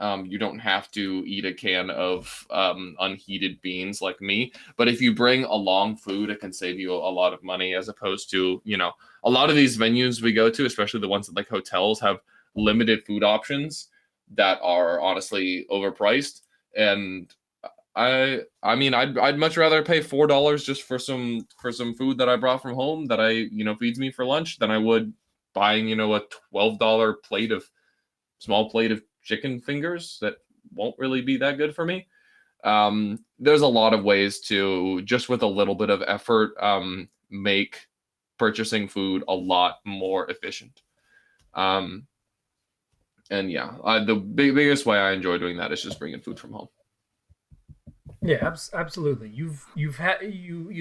You don't have to eat a can of unheated beans like me, but if you bring along food, it can save you a lot of money, as opposed to, you know, a lot of these venues we go to, especially the ones that like hotels, have limited food options that are honestly overpriced. And I mean, I'd much rather pay $4 just for some food that I brought from home that feeds me for lunch than I would buying, a $12 small plate of chicken fingers that won't really be that good for me. There's a lot of ways to, just with a little bit of effort, make purchasing food a lot more efficient. The biggest way I enjoy doing that is just bringing food from home. Yeah, absolutely. You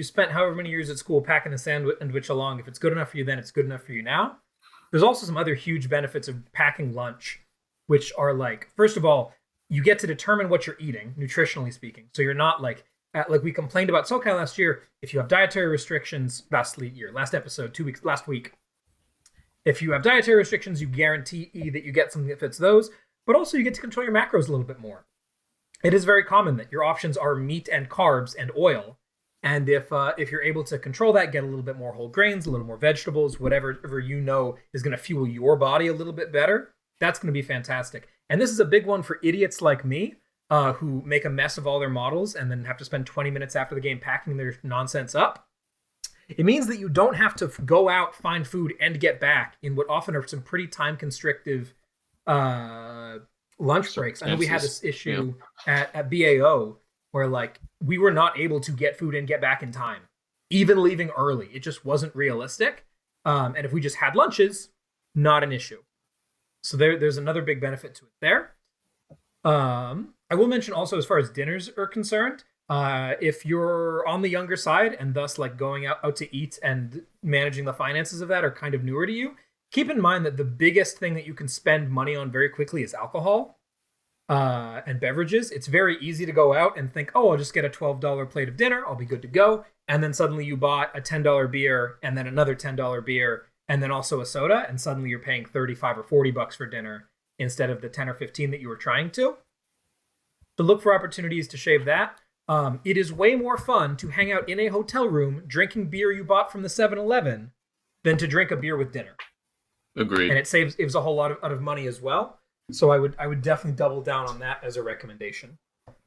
spent however many years at school packing a sandwich along. If it's good enough for you then, it's good enough for you now. There's also some other huge benefits of packing lunch, which are like, first of all, you get to determine what you're eating, nutritionally speaking. So you're not like we complained about SoCal last year. If you have dietary restrictions, last episode, last week. If you have dietary restrictions, you guarantee that you get something that fits those, but also you get to control your macros a little bit more. It is very common that your options are meat and carbs and oil. And if you're able to control that, get a little bit more whole grains, a little more vegetables, whatever is going to fuel your body a little bit better, that's going to be fantastic. And this is a big one for idiots like me, who make a mess of all their models and then have to spend 20 minutes after the game packing their nonsense up. It means that you don't have to go out, find food, and get back in what often are some pretty time-constrictive lunch breaks. I know we had this issue at BAO where like we were not able to get food and get back in time, even leaving early. It just wasn't realistic. And if we just had lunches, not an issue. So there's another big benefit to it there. I will mention also, as far as dinners are concerned, if you're on the younger side and thus like going out to eat and managing the finances of that are kind of newer to you, keep in mind that the biggest thing that you can spend money on very quickly is alcohol and beverages. It's very easy to go out and think, oh, I'll just get a $12 plate of dinner, I'll be good to go. And then suddenly you bought a $10 beer and then another $10 beer and then also a soda, and suddenly you're paying $35 or $40 for dinner instead of the 10 or 15 that you were trying to. So look for opportunities to shave that. It is way more fun to hang out in a hotel room drinking beer you bought from the 7-Eleven than to drink a beer with dinner. Agreed. And it saves a whole lot of money as well. So I would definitely double down on that as a recommendation.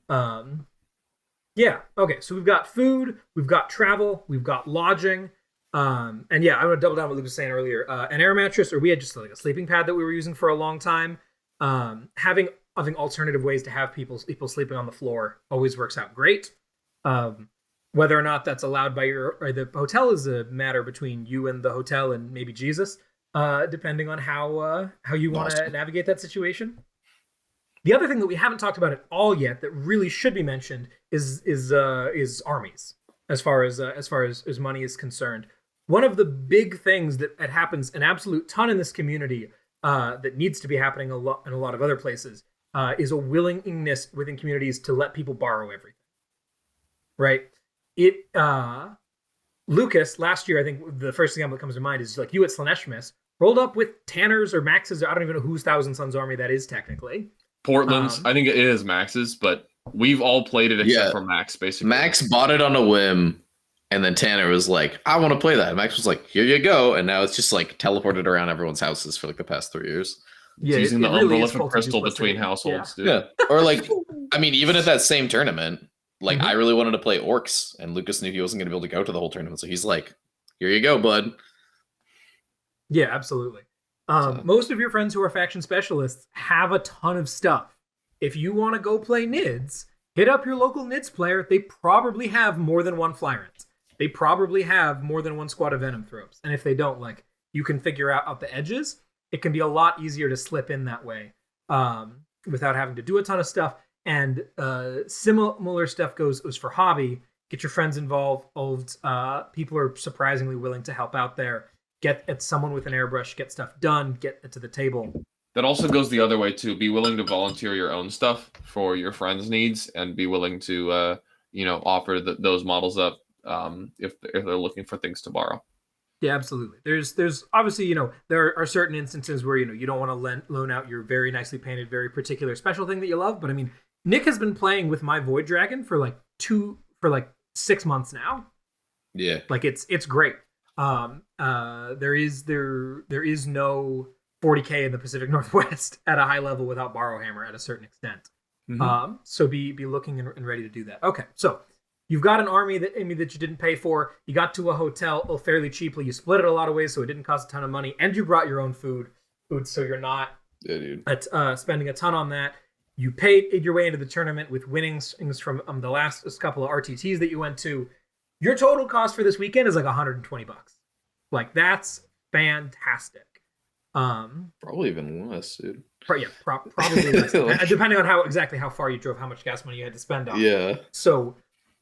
Yeah. Okay. So we've got food, we've got travel, we've got lodging. And yeah, I would double down what Luke was saying earlier. An air mattress, or we had just like a sleeping pad that we were using for a long time. Having alternative ways to have people sleeping on the floor always works out great. Whether or not that's allowed by the hotel is a matter between you and the hotel and maybe Jesus, depending on how you want to navigate that situation. The other thing that we haven't talked about at all yet that really should be mentioned is armies. as far as money is concerned. One of the big things that happens an absolute ton in this community that needs to be happening a lot in a lot of other places is a willingness within communities to let people borrow everything. Right? Lucas, last year, I think the first thing that comes to mind is like you at Slaneshmas rolled up with Tanner's or Max's, I don't even know whose Thousand Sons army that is technically. Portland's, I think it is Max's, but we've all played it except for Max, basically. Max bought it on a whim, and then Tanner was like, I want to play that. Max was like, here you go. And now it's just like teleported around everyone's houses for like the past 3 years. Yeah, it's using the really umbrella crystal between households, dude. Yeah. Or like, I mean, even at that same tournament, like I really wanted to play Orcs, and Lucas knew he wasn't going to be able to go to the whole tournament. So he's like, here you go, bud. Yeah, absolutely. Most of your friends who are faction specialists have a ton of stuff. If you want to go play NIDS, hit up your local NIDS player. They probably have more than one Flyrant. They probably have more than one squad of Venom Throws. And if they don't, like, you can figure out the edges. It can be a lot easier to slip in that way without having to do a ton of stuff. And similar stuff goes for hobby. Get your friends involved. People are surprisingly willing to help out there. Get at someone with an airbrush, get stuff done, get it to the table. That also goes the other way too. Be willing to volunteer your own stuff for your friends' needs, and be willing to, offer those models up if they're looking for things to borrow. Yeah, absolutely. There's obviously, there are certain instances where, you don't want to loan out your very nicely painted, very particular special thing that you love. But I mean, Nick has been playing with my Void Dragon for 6 months now. Yeah. Like it's great. There is no 40K in the Pacific Northwest at a high level without Borrowhammer at a certain extent. So be looking and ready to do that. Okay, so you've got an army that you didn't pay for. You got to a hotel fairly cheaply. You split it a lot of ways so it didn't cost a ton of money, and you brought your own food so you're not spending a ton on that. You paid your way into the tournament with winnings from the last couple of RTTs that you went to. Your total cost for this weekend is like $120. Like, that's fantastic. Probably even less, dude. Probably less. Depending on exactly how far you drove, how much gas money you had to spend on. Yeah. So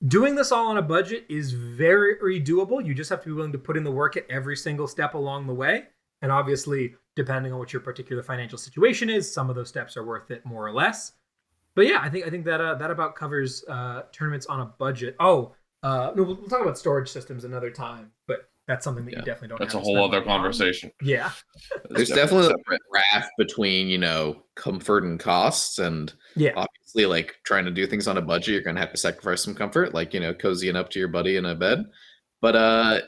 doing this all on a budget is very doable. You just have to be willing to put in the work at every single step along the way. And obviously, depending on what your particular financial situation is, some of those steps are worth it more or less. But yeah, I think that about covers tournaments on a budget. No, we'll talk about storage systems another time, but that's something that you definitely don't. That's have a whole other conversation. Yeah, there's definitely a graph between comfort and costs, and obviously, like, trying to do things on a budget, you're gonna have to sacrifice some comfort, like cozying up to your buddy in a bed. But I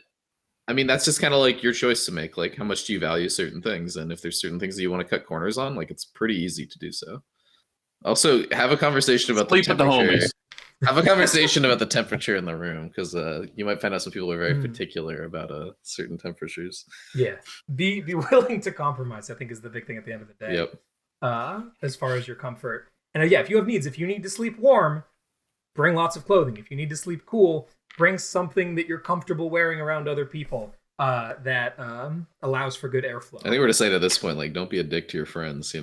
mean, that's just kind of like your choice to make. Like, how much do you value certain things, and if there's certain things that you want to cut corners on, like, it's pretty easy to do so. Also, have a conversation about the temperature. Have a conversation about the temperature in the room, because you might find out some people are very particular about certain temperatures. Yeah, be willing to compromise, I think, is the big thing at the end of the day. Yep. As far as your comfort, and if you have needs, if you need to sleep warm, bring lots of clothing. If you need to sleep cool, bring something that you're comfortable wearing around other people. That allows for good airflow. I think we're to say at this point, like, don't be a dick to your friends,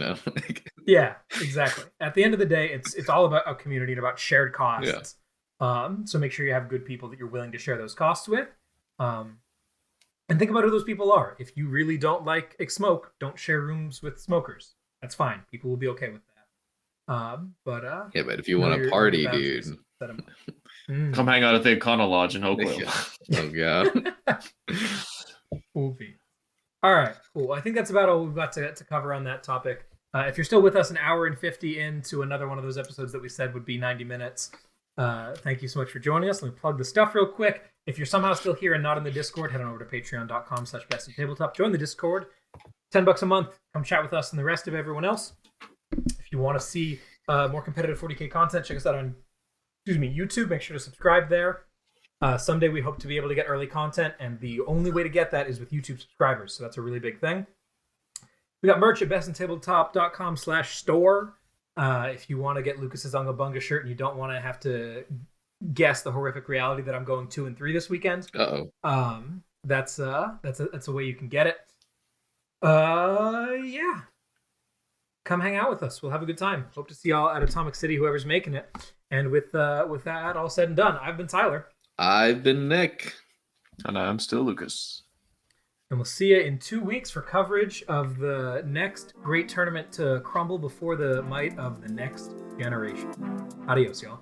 Yeah, exactly. At the end of the day, it's all about a community and about shared costs. Yeah. So make sure you have good people that you're willing to share those costs with. And think about who those people are. If you really don't like smoke, don't share rooms with smokers. That's fine. People will be okay with that. But if you want to party, dude. Come hang out at the Econo Lodge in Oakland. Oh, God. All right, cool. I think that's about all we've got to cover on that topic. If you're still with us, an hour and 50 into another one of those episodes that we said would be 90 minutes. Thank you so much for joining us. Let me plug the stuff real quick. If you're somehow still here and not in the Discord, head on over to patreon.com/bestintabletop. Join the Discord. $10 a month. Come chat with us and the rest of everyone else. If you want to see more competitive 40K content, check us out on YouTube. Make sure to subscribe there. Someday we hope to be able to get early content, and the only way to get that is with YouTube subscribers. So that's a really big thing. We got merch at bestintabletop.com/store. If you want to get Lucas's Unga Bunga shirt and you don't want to have to guess the horrific reality that I'm going 2 and 3 this weekend. That's a way you can get it. Yeah. Come hang out with us. We'll have a good time. Hope to see y'all at Atomic City, whoever's making it. And with that all said and done, I've been Tyler. I've been Nick. And I'm still Lucas. And we'll see you in 2 weeks for coverage of the next great tournament to crumble before the might of the next generation. Adios, y'all.